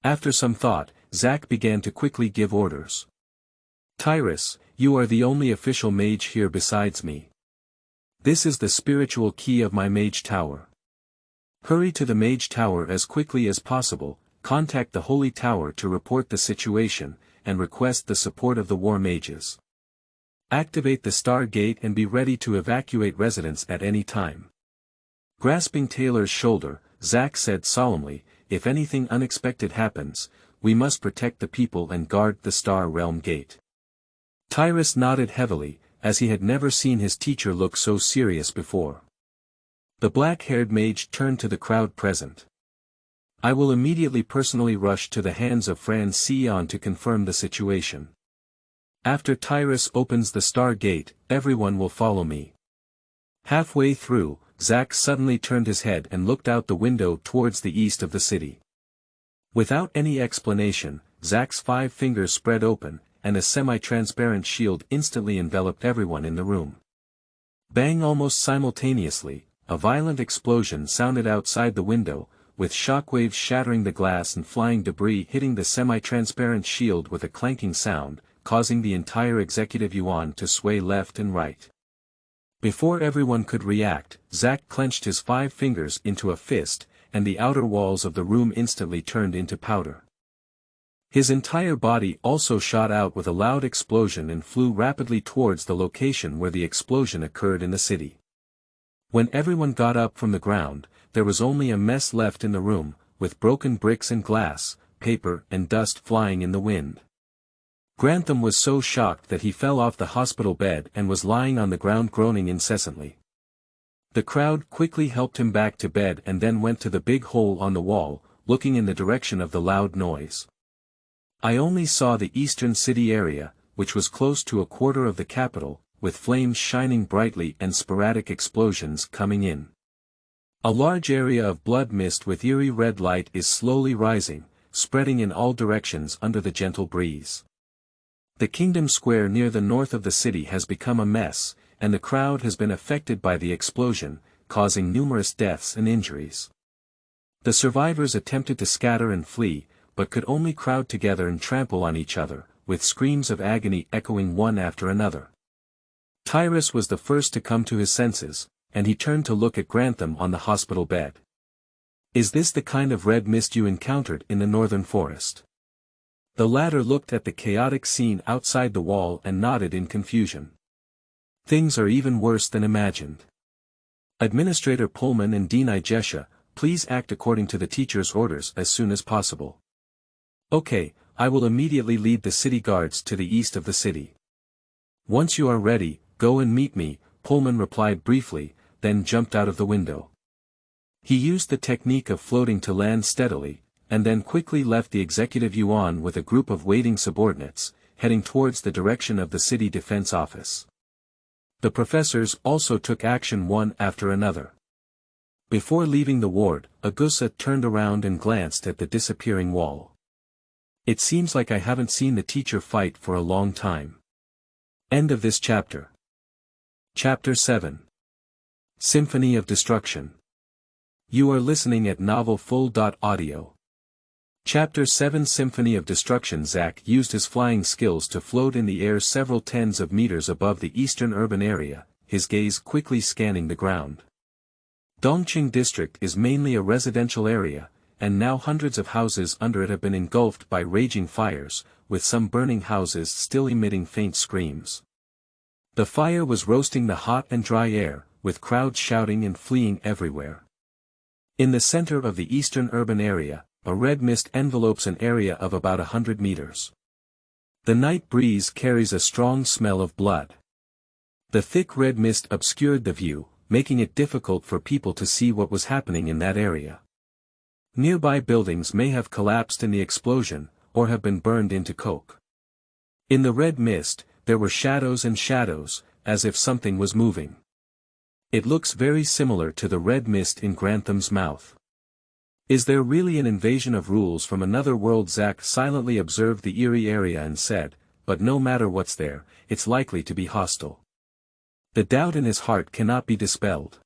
After some thought, Zack began to quickly give orders. Tyrus, you are the only official mage here besides me. This is the spiritual key of my mage tower. Hurry to the mage tower as quickly as possible, contact the holy tower to report the situation, and request the support of the war mages. Activate the star gate and be ready to evacuate residents at any time. Grasping Taylor's shoulder, Zack said solemnly, if anything unexpected happens, we must protect the people and guard the star realm gate. Tyrus nodded heavily, as he had never seen his teacher look so serious before. The black-haired mage turned to the crowd present. I will immediately personally rush to the hands of Franz Sion to confirm the situation. After Tyrus opens the star gate, everyone will follow me. Halfway through, Zack suddenly turned his head and looked out the window towards the east of the city. Without any explanation, Zack's 5 fingers spread open, and a semi-transparent shield instantly enveloped everyone in the room. Bang! Almost simultaneously, a violent explosion sounded outside the window, with shockwaves shattering the glass and flying debris hitting the semi-transparent shield with a clanking sound, causing the entire executive yuan to sway left and right. Before everyone could react, Zack clenched his 5 fingers into a fist, and the outer walls of the room instantly turned into powder. His entire body also shot out with a loud explosion and flew rapidly towards the location where the explosion occurred in the city. When everyone got up from the ground, there was only a mess left in the room, with broken bricks and glass, paper and dust flying in the wind. Grantham was so shocked that he fell off the hospital bed and was lying on the ground groaning incessantly. The crowd quickly helped him back to bed and then went to the big hole on the wall, looking in the direction of the loud noise. I only saw the eastern city area, which was close to a quarter of the capital, with flames shining brightly and sporadic explosions coming in. A large area of blood mist with eerie red light is slowly rising, spreading in all directions under the gentle breeze. The Kingdom Square near the north of the city has become a mess, and the crowd has been affected by the explosion, causing numerous deaths and injuries. The survivors attempted to scatter and flee, but could only crowd together and trample on each other, with screams of agony echoing one after another. Tyrus was the first to come to his senses, and he turned to look at Grantham on the hospital bed. Is this the kind of red mist you encountered in the northern forest? The latter looked at the chaotic scene outside the wall and nodded in confusion. Things are even worse than imagined. Administrator Pullman and Dean Igesha, please act according to the teacher's orders as soon as possible. Okay, I will immediately lead the city guards to the east of the city. Once you are ready, go and meet me, Pullman replied briefly, then jumped out of the window. He used the technique of floating to land steadily, and then quickly left the executive yuan with a group of waiting subordinates, heading towards the direction of the city defense office. The professors also took action one after another. Before leaving the ward, Agusa turned around and glanced at the disappearing wall. It seems like I haven't seen the teacher fight for a long time. End of this chapter. Chapter 7. Symphony of Destruction. You are listening at novelfull.audio. Chapter 7 Symphony of Destruction. Zack used his flying skills to float in the air several tens of meters above the eastern urban area, his gaze quickly scanning the ground. Dongqing District is mainly a residential area, and now hundreds of houses under it have been engulfed by raging fires, with some burning houses still emitting faint screams. The fire was roasting the hot and dry air, with crowds shouting and fleeing everywhere. In the center of the eastern urban area, a red mist envelopes an area of about 100 meters. The night breeze carries a strong smell of blood. The thick red mist obscured the view, making it difficult for people to see what was happening in that area. Nearby buildings may have collapsed in the explosion, or have been burned into coke. In the red mist, there were shadows and shadows, as if something was moving. It looks very similar to the red mist in Grantham's mouth. Is there really an invasion of rules from another world? Zack silently observed the eerie area and said, but no matter what's there, it's likely to be hostile. The doubt in his heart cannot be dispelled.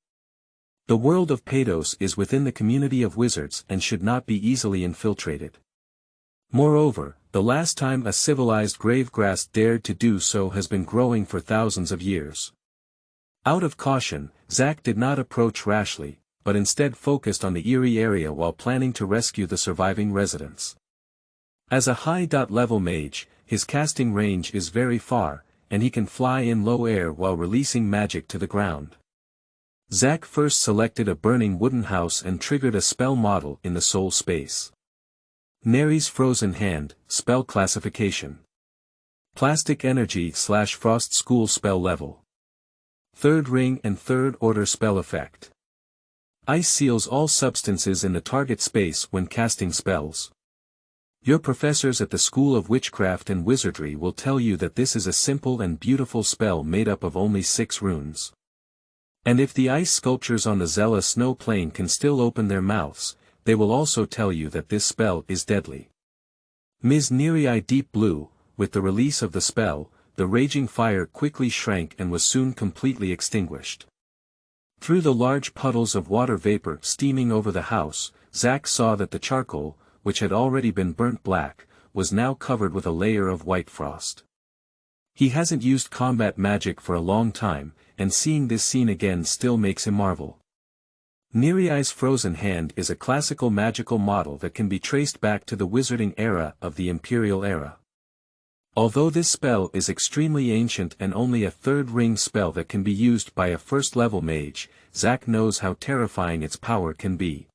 The world of Pados is within the community of wizards and should not be easily infiltrated. Moreover, the last time a civilized gravegrass dared to do so has been growing for thousands of years. Out of caution, Zack did not approach rashly, but instead focused on the eerie area while planning to rescue the surviving residents. As a high-level mage, his casting range is very far, and he can fly in low air while releasing magic to the ground. Zack first selected a burning wooden house and triggered a spell model in the soul space. Neri's Frozen Hand, Spell Classification. Plastic Energy / Frost School Spell Level. Third Ring and Third Order Spell Effect. Ice seals all substances in the target space when casting spells. Your professors at the School of Witchcraft and Wizardry will tell you that this is a simple and beautiful spell made up of only 6 runes. And if the ice sculptures on the Zella snow plain can still open their mouths, they will also tell you that this spell is deadly. Ms. Neri Deep Blue, with the release of the spell, the raging fire quickly shrank and was soon completely extinguished. Through the large puddles of water vapor steaming over the house, Zack saw that the charcoal, which had already been burnt black, was now covered with a layer of white frost. He hasn't used combat magic for a long time, and seeing this scene again still makes him marvel. Neri's Frozen Hand is a classical magical model that can be traced back to the wizarding era of the Imperial era. Although this spell is extremely ancient and only a third ring spell that can be used by a first-level mage, Zack knows how terrifying its power can be.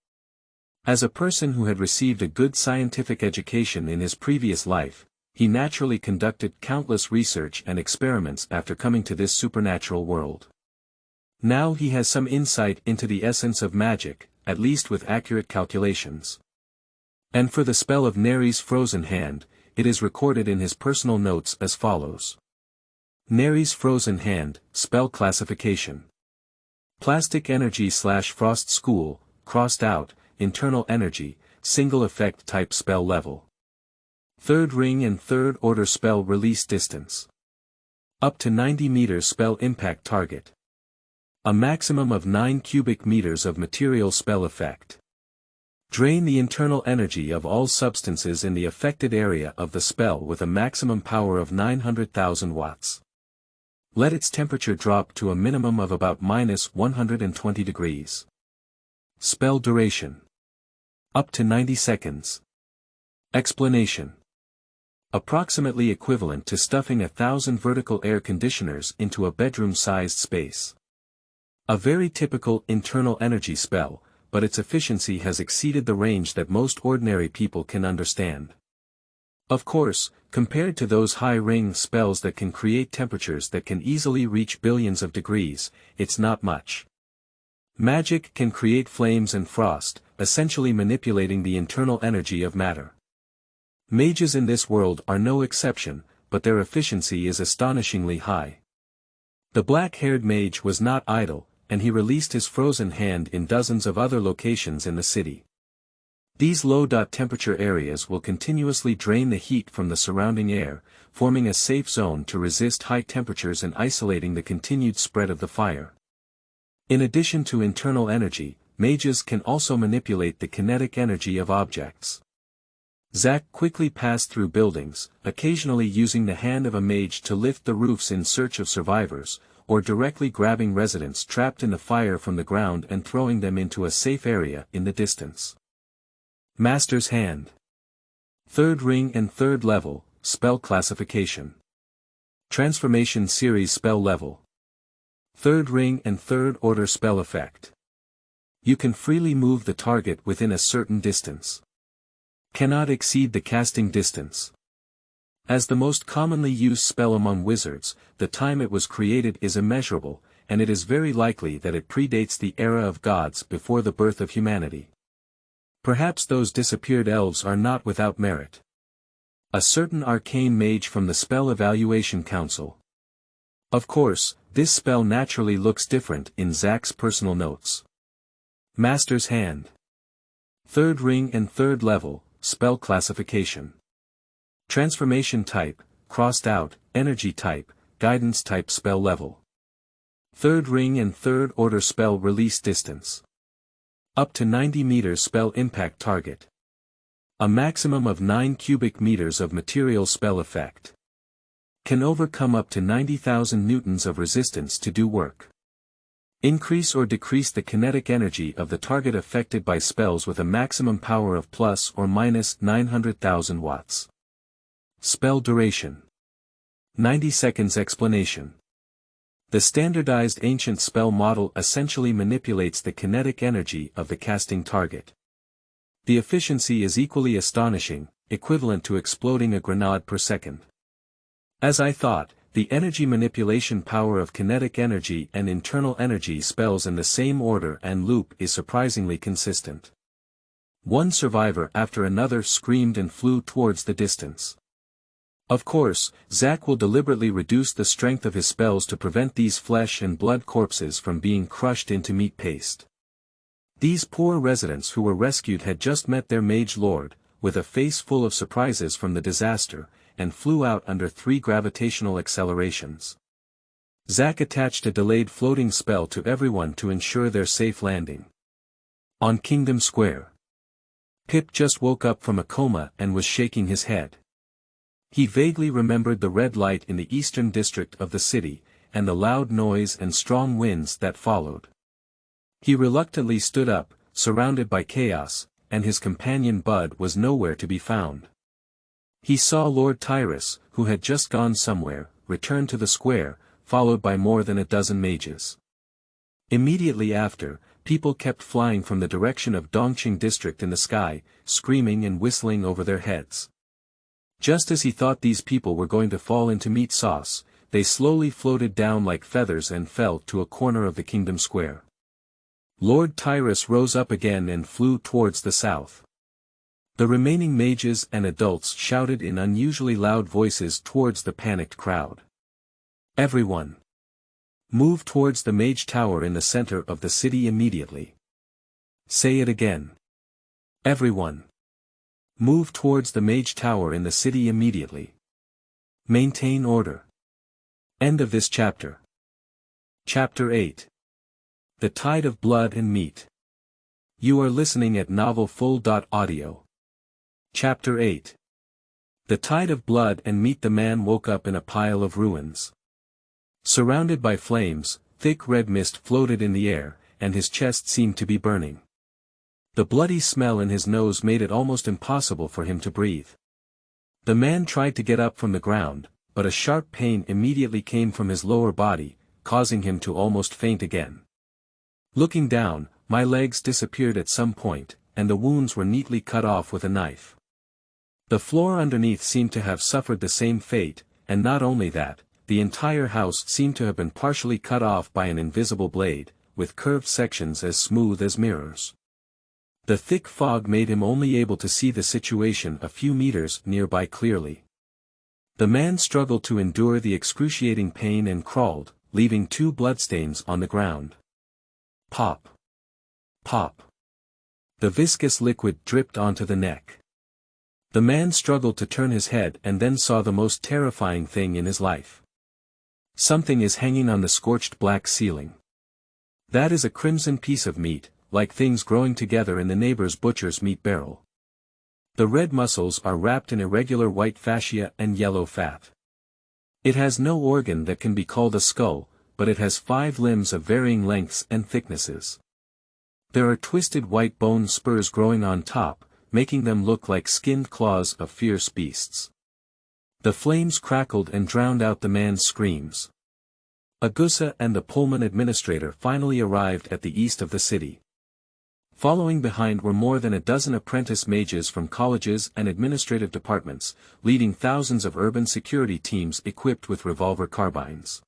As a person who had received a good scientific education in his previous life, he naturally conducted countless research and experiments after coming to this supernatural world. Now he has some insight into the essence of magic, at least with accurate calculations. And for the spell of Neri's Frozen Hand, it is recorded in his personal notes as follows. Neri's Frozen Hand, Spell Classification. Plastic Energy / Frost School, crossed out, Internal Energy, Single Effect Type Spell Level. Third Ring and Third Order Spell Release Distance. Up to 90 meters Spell Impact Target. A maximum of 9 cubic meters of material spell effect. Drain the internal energy of all substances in the affected area of the spell with a maximum power of 900,000 watts. Let its temperature drop to a minimum of about -120 degrees. Spell duration. Up to 90 seconds. Explanation. Approximately equivalent to stuffing 1,000 vertical air conditioners into a bedroom-sized space. A very typical internal energy spell, but its efficiency has exceeded the range that most ordinary people can understand. Of course, compared to those high-ring spells that can create temperatures that can easily reach billions of degrees, it's not much. Magic can create flames and frost, essentially manipulating the internal energy of matter. Mages in this world are no exception, but their efficiency is astonishingly high. The black-haired mage was not idle, and he released his frozen hand in dozens of other locations in the city. These low-temperature areas will continuously drain the heat from the surrounding air, forming a safe zone to resist high temperatures and isolating the continued spread of the fire. In addition to internal energy, mages can also manipulate the kinetic energy of objects. Zack quickly passed through buildings, occasionally using the hand of a mage to lift the roofs in search of survivors, or directly grabbing residents trapped in the fire from the ground and throwing them into a safe area in the distance. Master's Hand. Third ring and third level, spell classification. Transformation series spell level. Third ring and third order spell effect. You can freely move the target within a certain distance. Cannot exceed the casting distance. As the most commonly used spell among wizards, the time it was created is immeasurable, and it is very likely that it predates the era of gods before the birth of humanity. Perhaps those disappeared elves are not without merit. A certain arcane mage from the Spell Evaluation Council. Of course, this spell naturally looks different in Zack's personal notes. Master's Hand. Third ring and third level, spell classification. Transformation type, crossed out, energy type, guidance type spell level. Third ring and third order spell release distance. Up to 90 meters spell impact target. A maximum of 9 cubic meters of material spell effect. Can overcome up to 90,000 newtons of resistance to do work. Increase or decrease the kinetic energy of the target affected by spells with a maximum power of plus or minus 900,000 watts. Spell duration. 90 seconds explanation. The standardized ancient spell model essentially manipulates the kinetic energy of the casting target. The efficiency is equally astonishing, equivalent to exploding a grenade per second. As I thought, the energy manipulation power of kinetic energy and internal energy spells in the same order and loop is surprisingly consistent. One survivor after another screamed and flew towards the distance. Of course, Zack will deliberately reduce the strength of his spells to prevent these flesh and blood corpses from being crushed into meat paste. These poor residents who were rescued had just met their mage lord, with a face full of surprises from the disaster, and flew out under 3 gravitational accelerations. Zack attached a delayed floating spell to everyone to ensure their safe landing. On Kingdom Square. Pip just woke up from a coma and was shaking his head. He vaguely remembered the red light in the eastern district of the city, and the loud noise and strong winds that followed. He reluctantly stood up, surrounded by chaos, and his companion Bud was nowhere to be found. He saw Lord Tyrus, who had just gone somewhere, return to the square, followed by more than a dozen mages. Immediately after, people kept flying from the direction of Dongqing district in the sky, screaming and whistling over their heads. Just as he thought these people were going to fall into meat sauce, they slowly floated down like feathers and fell to a corner of the Kingdom Square. Lord Tyrus rose up again and flew towards the south. The remaining mages and adults shouted in unusually loud voices towards the panicked crowd. Everyone! Move towards the mage tower in the center of the city immediately. Say it again. Everyone! Move towards the mage tower in the city immediately. Maintain order. End of this chapter. Chapter 8. The Tide of Blood and Meat. You are listening at novelfull.audio. Chapter 8. The Tide of Blood and Meat. The man woke up in a pile of ruins. Surrounded by flames, thick red mist floated in the air, and his chest seemed to be burning. The bloody smell in his nose made it almost impossible for him to breathe. The man tried to get up from the ground, but a sharp pain immediately came from his lower body, causing him to almost faint again. Looking down, my legs disappeared at some point, and the wounds were neatly cut off with a knife. The floor underneath seemed to have suffered the same fate, and not only that, the entire house seemed to have been partially cut off by an invisible blade, with curved sections as smooth as mirrors. The thick fog made him only able to see the situation a few meters nearby clearly. The man struggled to endure the excruciating pain and crawled, leaving 2 bloodstains on the ground. Pop! Pop! The viscous liquid dripped onto the neck. The man struggled to turn his head and then saw the most terrifying thing in his life. Something is hanging on the scorched black ceiling. That is a crimson piece of meat, like things growing together in the neighbor's butcher's meat barrel. The red muscles are wrapped in irregular white fascia and yellow fat. It has no organ that can be called a skull, but it has 5 limbs of varying lengths and thicknesses. There are twisted white bone spurs growing on top, making them look like skinned claws of fierce beasts. The flames crackled and drowned out the man's screams. Agusa and the Pullman administrator finally arrived at the east of the city. Following behind were more than a dozen apprentice mages from colleges and administrative departments, leading thousands of urban security teams equipped with revolver carbines.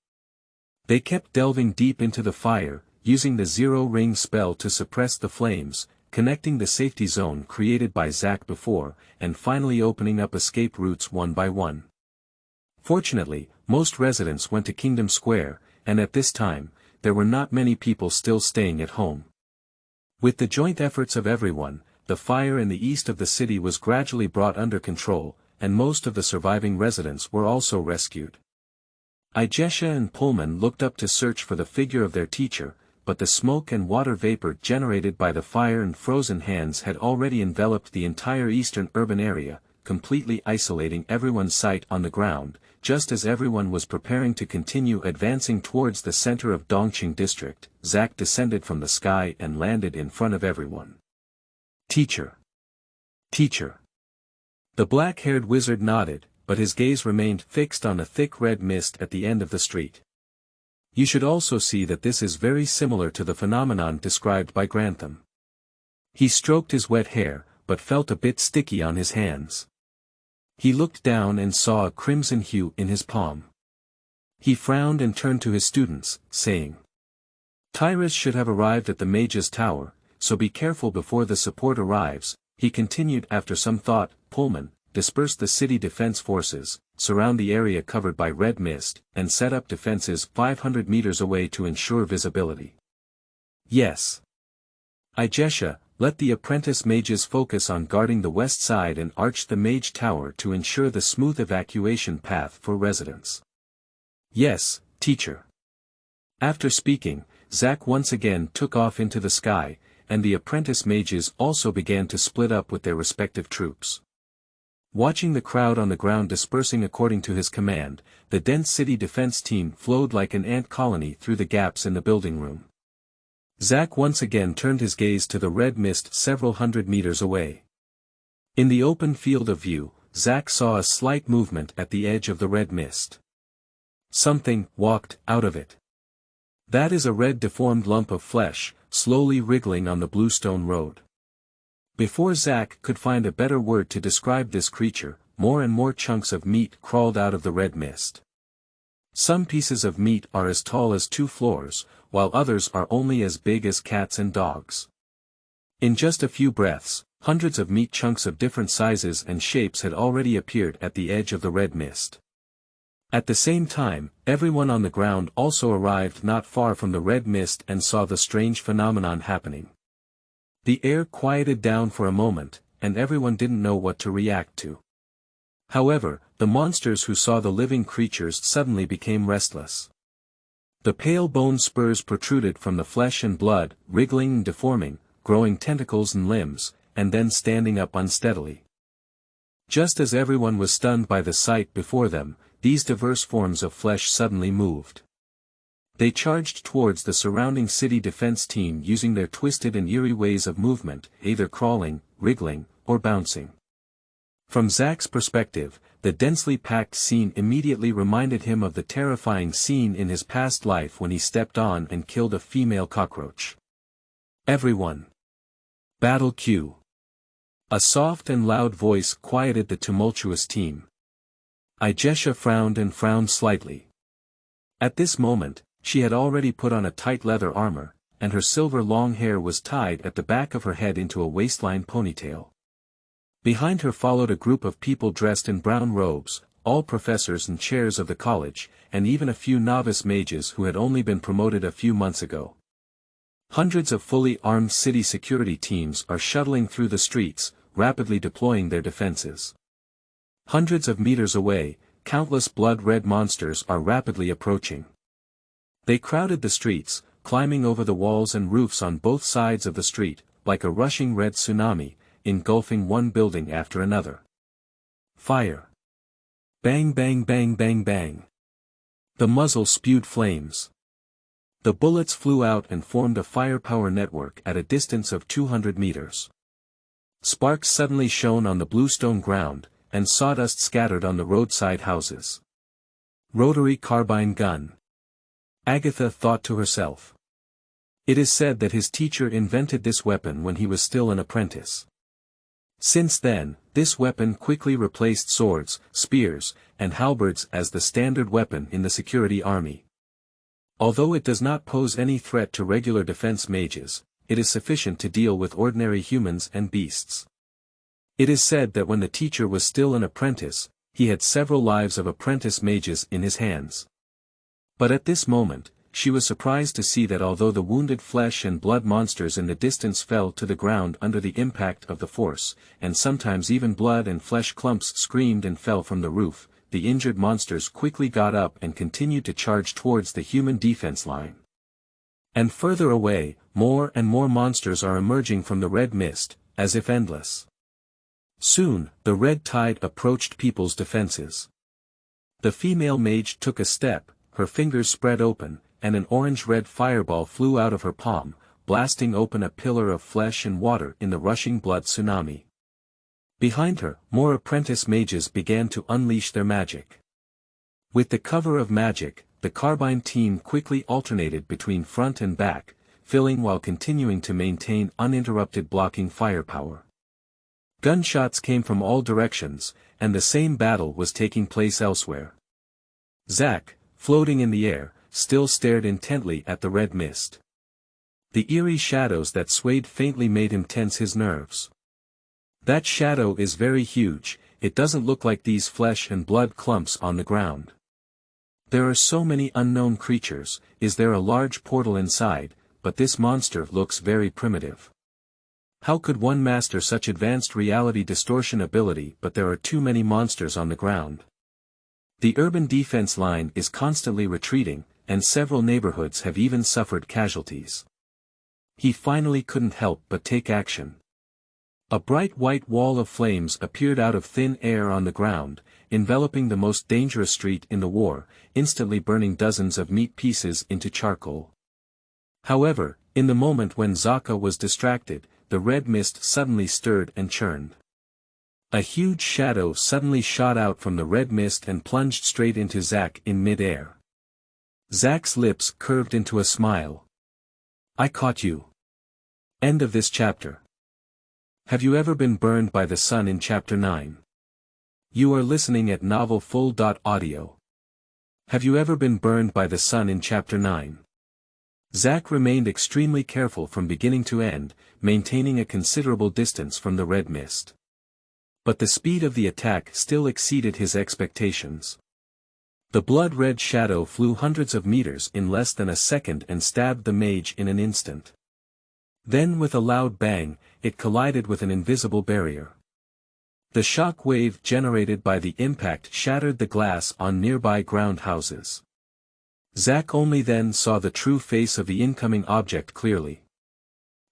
They kept delving deep into the fire, using the zero-ring spell to suppress the flames, connecting the safety zone created by Zack before, and finally opening up escape routes one by one. Fortunately, most residents went to Kingdom Square, and at this time, there were not many people still staying at home. With the joint efforts of everyone, the fire in the east of the city was gradually brought under control, and most of the surviving residents were also rescued. Ijesha and Pullman looked up to search for the figure of their teacher, but the smoke and water vapor generated by the fire and frozen hands had already enveloped the entire eastern urban area, completely isolating everyone's sight on the ground, just as everyone was preparing to continue advancing towards the center of Dongqing district. Zack descended from the sky and landed in front of everyone. Teacher. Teacher. The black-haired wizard nodded, but his gaze remained fixed on a thick red mist at the end of the street. You should also see that this is very similar to the phenomenon described by Grantham. He stroked his wet hair, but felt a bit sticky on his hands. He looked down and saw a crimson hue in his palm. He frowned and turned to his students, saying, Tyrus should have arrived at the Mage's Tower, so be careful before the support arrives. He continued after some thought. Pullman, disperse the city defense forces, surround the area covered by red mist, and set up defenses 500 meters away to ensure visibility. Yes. Ijesha, let the apprentice mages focus on guarding the west side and arch the Mage Tower to ensure the smooth evacuation path for residents. Yes, teacher. After speaking, Zack once again took off into the sky, and the apprentice mages also began to split up with their respective troops. Watching the crowd on the ground dispersing according to his command, the dense city defense team flowed like an ant colony through the gaps in the building room. Zack once again turned his gaze to the red mist several hundred meters away. In the open field of view, Zack saw a slight movement at the edge of the red mist. Something walked out of it. That is a red deformed lump of flesh, slowly wriggling on the bluestone road. Before Zack could find a better word to describe this creature, more and more chunks of meat crawled out of the red mist. Some pieces of meat are as tall as 2 floors, while others are only as big as cats and dogs. In just a few breaths, hundreds of meat chunks of different sizes and shapes had already appeared at the edge of the red mist. At the same time, everyone on the ground also arrived not far from the red mist and saw the strange phenomenon happening. The air quieted down for a moment, and everyone didn't know what to react to. However, the monsters who saw the living creatures suddenly became restless. The pale bone spurs protruded from the flesh and blood, wriggling and deforming, growing tentacles and limbs, and then standing up unsteadily. Just as everyone was stunned by the sight before them, these diverse forms of flesh suddenly moved. They charged towards the surrounding city defense team using their twisted and eerie ways of movement, either crawling, wriggling, or bouncing. From Zack's perspective, the densely packed scene immediately reminded him of the terrifying scene in his past life when he stepped on and killed a female cockroach. Everyone. Battle cue. A soft and loud voice quieted the tumultuous team. Ijesha frowned and frowned slightly. At this moment, she had already put on a tight leather armor, and her silver long hair was tied at the back of her head into a waistline ponytail. Behind her followed a group of people dressed in brown robes, all professors and chairs of the college, and even a few novice mages who had only been promoted a few months ago. Hundreds of fully armed city security teams are shuttling through the streets, rapidly deploying their defenses. Hundreds of meters away, countless blood-red monsters are rapidly approaching. They crowded the streets, climbing over the walls and roofs on both sides of the street, like a rushing red tsunami, engulfing one building after another. Fire! Bang bang bang bang bang. The muzzle spewed flames. The bullets flew out and formed a firepower network at a distance of 200 meters. Sparks suddenly shone on the bluestone ground, and sawdust scattered on the roadside houses. Rotary carbine gun. Agatha thought to herself. It is said that his teacher invented this weapon when he was still an apprentice. Since then, this weapon quickly replaced swords, spears, and halberds as the standard weapon in the security army. Although it does not pose any threat to regular defense mages, it is sufficient to deal with ordinary humans and beasts. It is said that when the teacher was still an apprentice, he had several lives of apprentice mages in his hands. But at this moment, she was surprised to see that although the wounded flesh and blood monsters in the distance fell to the ground under the impact of the force, and sometimes even blood and flesh clumps screamed and fell from the roof, the injured monsters quickly got up and continued to charge towards the human defense line. And further away, more and more monsters are emerging from the red mist, as if endless. Soon, the red tide approached people's defenses. The female mage took a step, her fingers spread open, and an orange-red fireball flew out of her palm, blasting open a pillar of flesh and water in the rushing blood tsunami. Behind her, more apprentice mages began to unleash their magic. With the cover of magic, the carbine team quickly alternated between front and back, filling while continuing to maintain uninterrupted blocking firepower. Gunshots came from all directions, and the same battle was taking place elsewhere. Zack, floating in the air, still stared intently at the red mist. The eerie shadows that swayed faintly made him tense his nerves. That shadow is very huge, it doesn't look like these flesh and blood clumps on the ground. There are so many unknown creatures, is there a large portal inside, but this monster looks very primitive. How could one master such advanced reality distortion ability, but there are too many monsters on the ground. The urban defense line is constantly retreating, and several neighborhoods have even suffered casualties. He finally couldn't help but take action. A bright white wall of flames appeared out of thin air on the ground, enveloping the most dangerous street in the war, instantly burning dozens of meat pieces into charcoal. However, in the moment when Zack was distracted, the red mist suddenly stirred and churned. A huge shadow suddenly shot out from the red mist and plunged straight into Zack in mid-air. Zack's lips curved into a smile. I caught you. End of this chapter. Have you ever been burned by the sun in Chapter 9? You are listening at novelfull.audio. Have you ever been burned by the sun in Chapter 9? Zack remained extremely careful from beginning to end, maintaining a considerable distance from the red mist. But the speed of the attack still exceeded his expectations. The blood-red shadow flew hundreds of meters in less than a second and stabbed the mage in an instant. Then with a loud bang, it collided with an invisible barrier. The shock wave generated by the impact shattered the glass on nearby ground houses. Zack only then saw the true face of the incoming object clearly.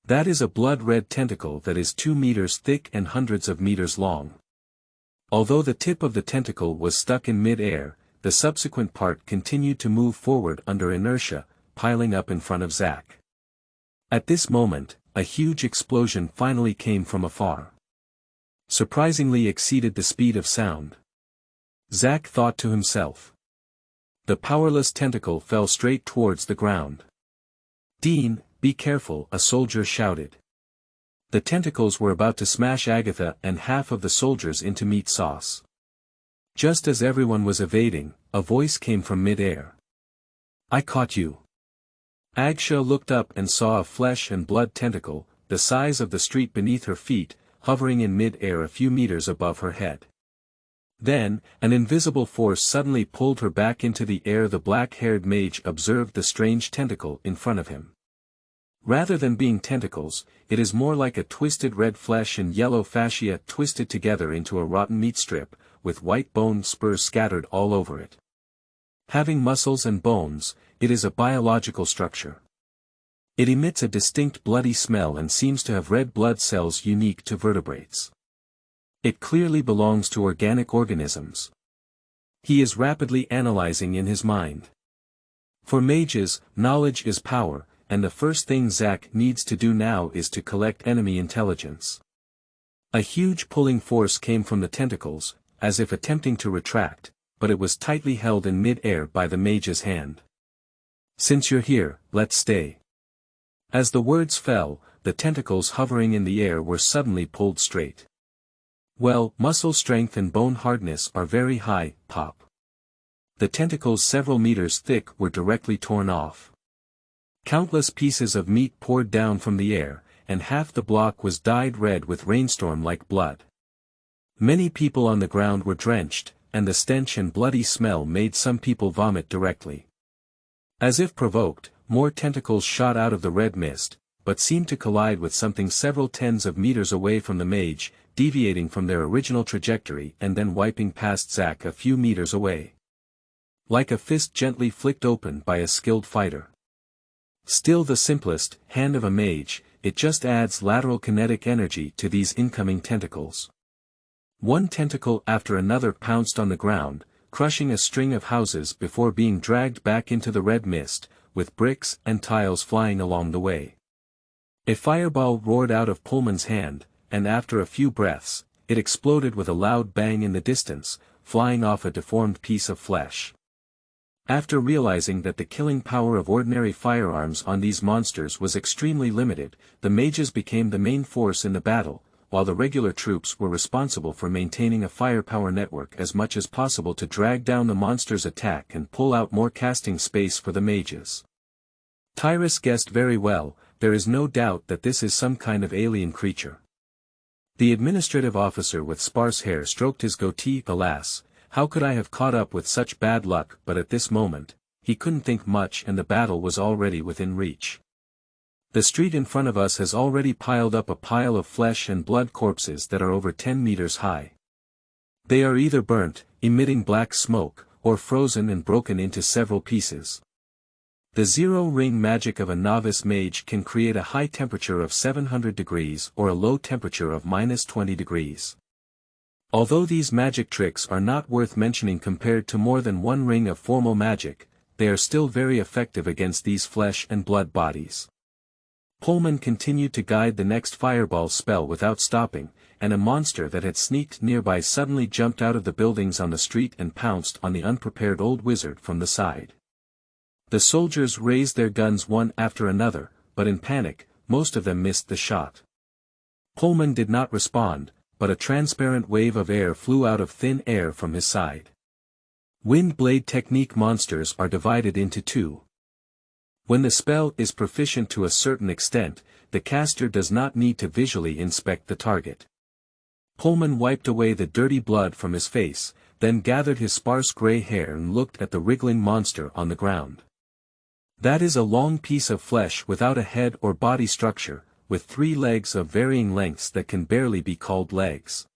That is a blood-red tentacle that is 2 meters thick and hundreds of meters long. Although the tip of the tentacle was stuck in mid-air, the subsequent part continued to move forward under inertia, piling up in front of Zack. At this moment, a huge explosion finally came from afar. Surprisingly exceeded the speed of sound. Zack thought to himself. The powerless tentacle fell straight towards the ground. Dean, be careful, a soldier shouted. The tentacles were about to smash Agatha and half of the soldiers into meat sauce. Just as everyone was evading, a voice came from mid-air. I caught you. Agsha looked up and saw a flesh and blood tentacle, the size of the street beneath her feet, hovering in mid-air a few meters above her head. Then, an invisible force suddenly pulled her back into the air. The black-haired mage observed the strange tentacle in front of him. Rather than being tentacles, it is more like a twisted red flesh and yellow fascia twisted together into a rotten meat strip, with white bone spurs scattered all over it. Having muscles and bones, it is a biological structure. It emits a distinct bloody smell and seems to have red blood cells unique to vertebrates. It clearly belongs to organic organisms. He is rapidly analyzing in his mind. For mages, knowledge is power, and the first thing Zack needs to do now is to collect enemy intelligence. A huge pulling force came from the tentacles, as if attempting to retract, but it was tightly held in mid-air by the mage's hand. "Since you're here, let's stay." As the words fell, the tentacles hovering in the air were suddenly pulled straight. Well, muscle strength and bone hardness are very high, pop. The tentacles several meters thick were directly torn off. Countless pieces of meat poured down from the air, and half the block was dyed red with rainstorm-like blood. Many people on the ground were drenched, and the stench and bloody smell made some people vomit directly. As if provoked, more tentacles shot out of the red mist, but seemed to collide with something several tens of meters away from the mage, deviating from their original trajectory and then wiping past Zack a few meters away. Like a fist gently flicked open by a skilled fighter. Still the simplest hand of a mage, it just adds lateral kinetic energy to these incoming tentacles. One tentacle after another pounced on the ground, crushing a string of houses before being dragged back into the red mist, with bricks and tiles flying along the way. A fireball roared out of Pullman's hand, and after a few breaths, it exploded with a loud bang in the distance, flying off a deformed piece of flesh. After realizing that the killing power of ordinary firearms on these monsters was extremely limited, the mages became the main force in the battle, while the regular troops were responsible for maintaining a firepower network as much as possible to drag down the monster's attack and pull out more casting space for the mages. Tyrus guessed very well, there is no doubt that this is some kind of alien creature. The administrative officer with sparse hair stroked his goatee. Alas, how could I have caught up with such bad luck? But at this moment, he couldn't think much and the battle was already within reach. The street in front of us has already piled up a pile of flesh and blood corpses that are over 10 meters high. They are either burnt, emitting black smoke, or frozen and broken into several pieces. The zero-ring magic of a novice mage can create a high temperature of 700 degrees or a low temperature of -20 degrees. Although these magic tricks are not worth mentioning compared to more than one ring of formal magic, they are still very effective against these flesh and blood bodies. Pullman continued to guide the next fireball spell without stopping, and a monster that had sneaked nearby suddenly jumped out of the buildings on the street and pounced on the unprepared old wizard from the side. The soldiers raised their guns one after another, but in panic, most of them missed the shot. Pullman did not respond, but a transparent wave of air flew out of thin air from his side. Wind blade technique monsters are divided into two. When the spell is proficient to a certain extent, the caster does not need to visually inspect the target. Pullman wiped away the dirty blood from his face, then gathered his sparse gray hair and looked at the wriggling monster on the ground. That is a long piece of flesh without a head or body structure, with 3 legs of varying lengths that can barely be called legs.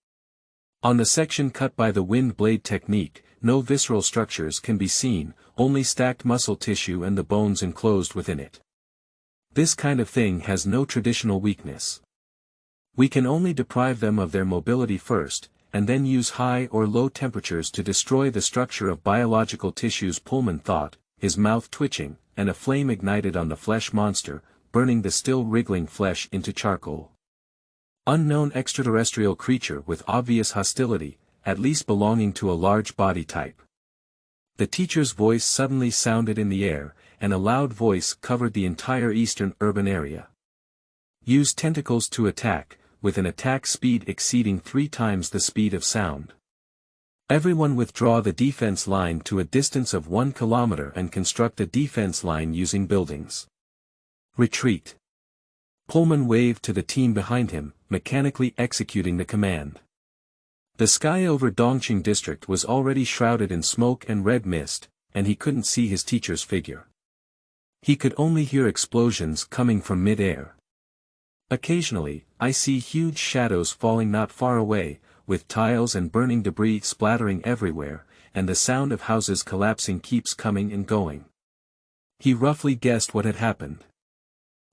On the section cut by the wind blade technique, no visceral structures can be seen, only stacked muscle tissue and the bones enclosed within it. This kind of thing has no traditional weakness. We can only deprive them of their mobility first, and then use high or low temperatures to destroy the structure of biological tissues. Pullman thought, his mouth twitching, and a flame ignited on the flesh monster, burning the still wriggling flesh into charcoal. Unknown extraterrestrial creature with obvious hostility, at least belonging to a large body type. The teacher's voice suddenly sounded in the air, and a loud voice covered the entire eastern urban area. Use tentacles to attack, with an attack speed exceeding 3 times the speed of sound. Everyone withdraw the defense line to a distance of 1 kilometer and construct a defense line using buildings. Retreat. Pullman waved to the team behind him, mechanically executing the command. The sky over Dongqing district was already shrouded in smoke and red mist, and he couldn't see his teacher's figure. He could only hear explosions coming from mid-air. Occasionally, I see huge shadows falling not far away, with tiles and burning debris splattering everywhere, and the sound of houses collapsing keeps coming and going. He roughly guessed what had happened.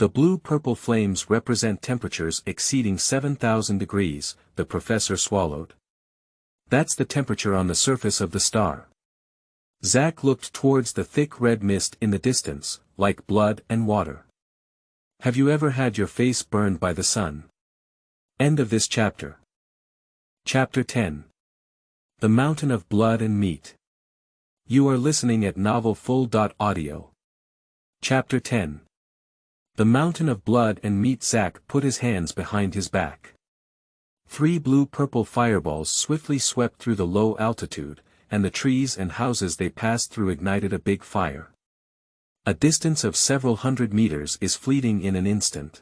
The blue-purple flames represent temperatures exceeding 7,000 degrees, the professor swallowed. That's the temperature on the surface of the star. Zack looked towards the thick red mist in the distance, like blood and water. Have you ever had your face burned by the sun? End of this chapter. Chapter 10. The Mountain of Blood and Meat. You are listening at novelfull.audio. Chapter 10. The Mountain of Blood and Meat. Zack put his hands behind his back. 3 blue-purple fireballs swiftly swept through the low altitude, and the trees and houses they passed through ignited a big fire. A distance of several hundred meters is fleeting in an instant.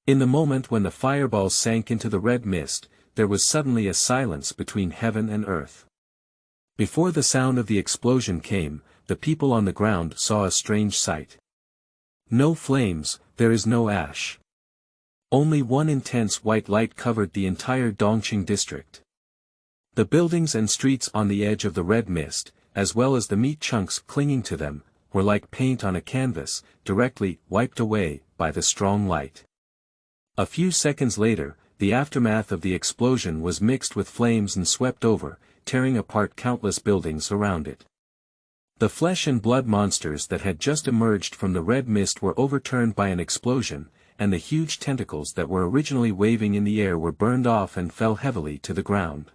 In the moment when the fireballs sank into the red mist, there was suddenly a silence between heaven and earth. Before the sound of the explosion came, the people on the ground saw a strange sight. No flames, there is no ash. Only one intense white light covered the entire Dongqing district. The buildings and streets on the edge of the red mist, as well as the meat chunks clinging to them, were like paint on a canvas, directly wiped away by the strong light. A few seconds later, the aftermath of the explosion was mixed with flames and swept over, tearing apart countless buildings around it. The flesh and blood monsters that had just emerged from the red mist were overturned by an explosion, and the huge tentacles that were originally waving in the air were burned off and fell heavily to the ground.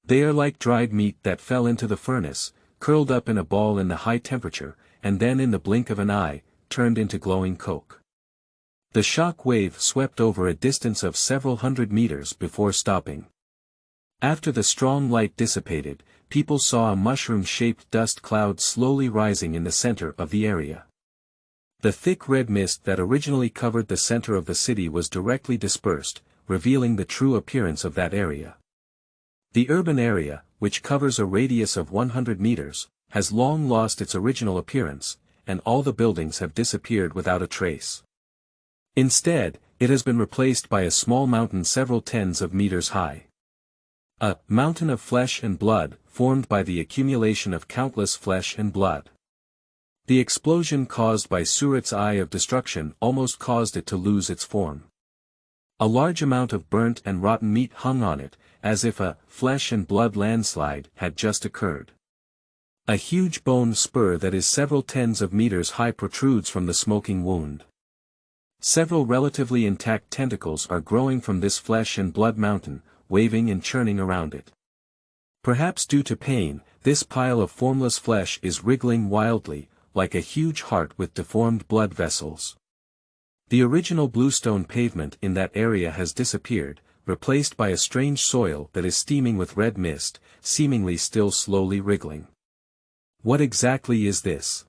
They are like dried meat that fell into the furnace, curled up in a ball in the high temperature, and then in the blink of an eye, turned into glowing coke. The shock wave swept over a distance of several hundred meters before stopping. After the strong light dissipated, people saw a mushroom-shaped dust cloud slowly rising in the center of the area. The thick red mist that originally covered the center of the city was directly dispersed, revealing the true appearance of that area. The urban area, which covers a radius of 100 meters, has long lost its original appearance, and all the buildings have disappeared without a trace. Instead, it has been replaced by a small mountain several tens of meters high. A mountain of flesh and blood, formed by the accumulation of countless flesh and blood. The explosion caused by Surat's Eye of Destruction almost caused it to lose its form. A large amount of burnt and rotten meat hung on it, as if a flesh and blood landslide had just occurred. A huge bone spur that is several tens of meters high protrudes from the smoking wound. Several relatively intact tentacles are growing from this flesh and blood mountain, waving and churning around it. Perhaps due to pain, this pile of formless flesh is wriggling wildly, like a huge heart with deformed blood vessels. The original bluestone pavement in that area has disappeared, replaced by a strange soil that is steaming with red mist, seemingly still slowly wriggling. What exactly is this?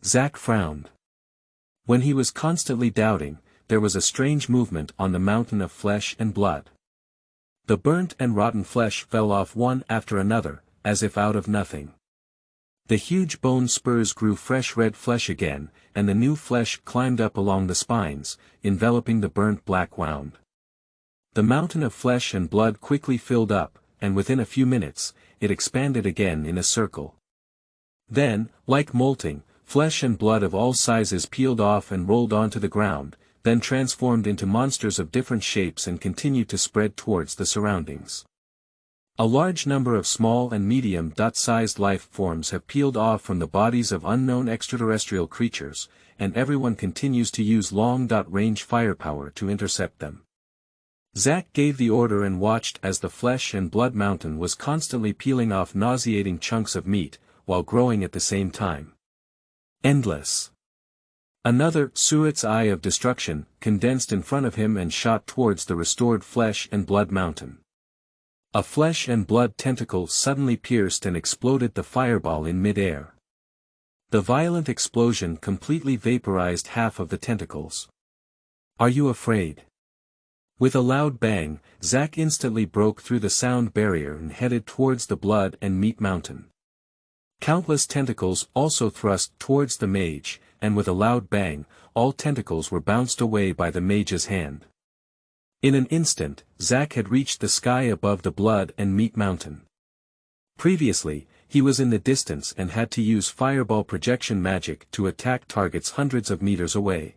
Zack frowned. When he was constantly doubting, there was a strange movement on the mountain of flesh and blood. The burnt and rotten flesh fell off one after another, as if out of nothing. The huge bone spurs grew fresh red flesh again, and the new flesh climbed up along the spines, enveloping the burnt black wound. The mountain of flesh and blood quickly filled up, and within a few minutes, it expanded again in a circle. Then, like molting, flesh and blood of all sizes peeled off and rolled onto the ground, then transformed into monsters of different shapes and continued to spread towards the surroundings. A large number of small and medium-sized life forms have peeled off from the bodies of unknown extraterrestrial creatures, and everyone continues to use long-range firepower to intercept them. Zack gave the order and watched as the flesh and blood mountain was constantly peeling off nauseating chunks of meat, while growing at the same time. Endless. Another Surat's Eye of Destruction condensed in front of him and shot towards the restored flesh and blood mountain. A flesh and blood tentacle suddenly pierced and exploded the fireball in mid-air. The violent explosion completely vaporized half of the tentacles. Are you afraid? With a loud bang, Zack instantly broke through the sound barrier and headed towards the blood and meat mountain. Countless tentacles also thrust towards the mage, and with a loud bang, all tentacles were bounced away by the mage's hand. In an instant, Zack had reached the sky above the blood and meat mountain. Previously, he was in the distance and had to use fireball projection magic to attack targets hundreds of meters away.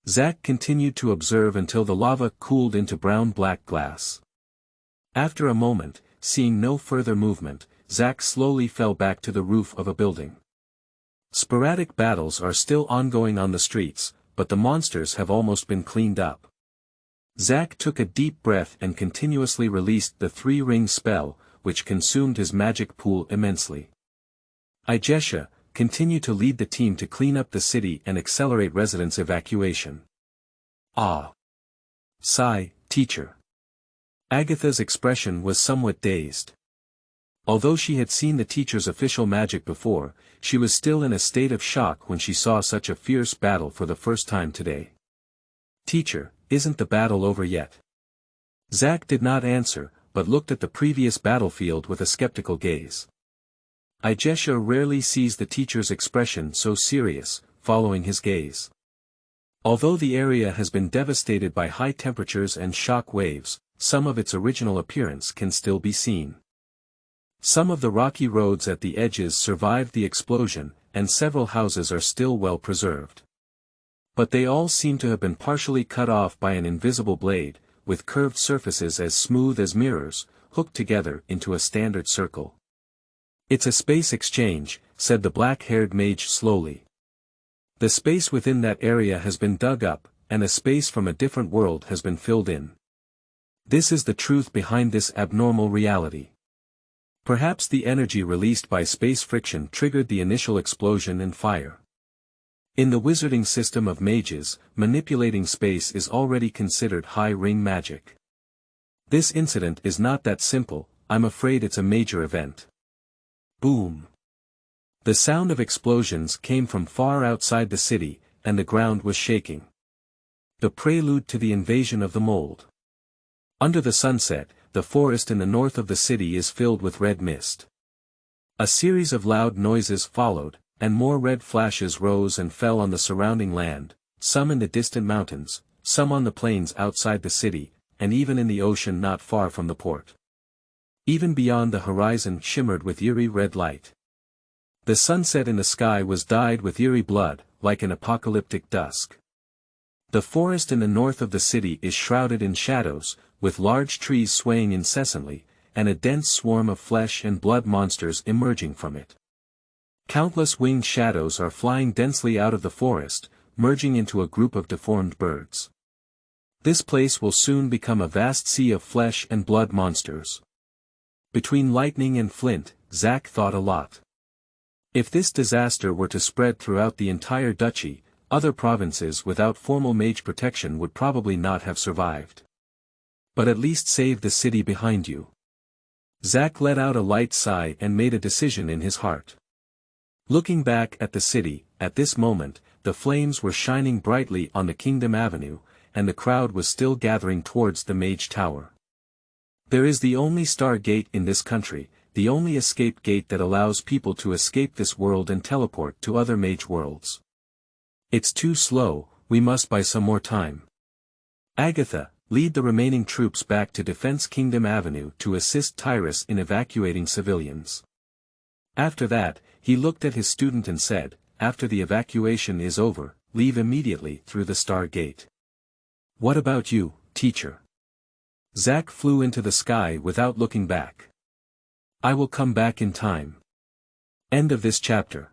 Zack continued to observe until the lava cooled into brown-black glass. After a moment, seeing no further movement, Zack slowly fell back to the roof of a building. Sporadic battles are still ongoing on the streets, but the monsters have almost been cleaned up. Zack took a deep breath and continuously released the 3-ring spell, which consumed his magic pool immensely. Igesha, continue to lead the team to clean up the city and accelerate residents' evacuation. Ah. Sigh, teacher. Agatha's expression was somewhat dazed. Although she had seen the teacher's official magic before, she was still in a state of shock when she saw such a fierce battle for the first time today. Teacher, isn't the battle over yet? Zack did not answer, but looked at the previous battlefield with a skeptical gaze. Igesha rarely sees the teacher's expression so serious, following his gaze. Although the area has been devastated by high temperatures and shock waves, some of its original appearance can still be seen. Some of the rocky roads at the edges survived the explosion, and several houses are still well preserved. But they all seem to have been partially cut off by an invisible blade, with curved surfaces as smooth as mirrors, hooked together into a standard circle. It's a space exchange, said the black-haired mage slowly. The space within that area has been dug up, and a space from a different world has been filled in. This is the truth behind this abnormal reality. Perhaps the energy released by space friction triggered the initial explosion and fire. In the wizarding system of mages, manipulating space is already considered high-ring magic. This incident is not that simple, I'm afraid it's a major event. Boom. The sound of explosions came from far outside the city, and the ground was shaking. The prelude to the invasion of the mold. Under the sunset, the forest in the north of the city is filled with red mist. A series of loud noises followed, and more red flashes rose and fell on the surrounding land, some in the distant mountains, some on the plains outside the city, and even in the ocean not far from the port. Even beyond the horizon shimmered with eerie red light. The sunset in the sky was dyed with eerie blood, like an apocalyptic dusk. The forest in the north of the city is shrouded in shadows, with large trees swaying incessantly, and a dense swarm of flesh and blood monsters emerging from it. Countless winged shadows are flying densely out of the forest, merging into a group of deformed birds. This place will soon become a vast sea of flesh and blood monsters. Between lightning and flint, Zack thought a lot. If this disaster were to spread throughout the entire duchy, other provinces without formal mage protection would probably not have survived. But at least save the city behind you. Zack let out a light sigh and made a decision in his heart. Looking back at the city, at this moment, the flames were shining brightly on the Kingdom Avenue, and the crowd was still gathering towards the Mage Tower. There is the only star gate in this country, the only escape gate that allows people to escape this world and teleport to other mage worlds. It's too slow, we must buy some more time. Agatha, lead the remaining troops back to Defense Kingdom Avenue to assist Tyrus in evacuating civilians. After that, he looked at his student and said, after the evacuation is over, leave immediately through the star gate. What about you, teacher? Zack flew into the sky without looking back. I will come back in time. End of this chapter.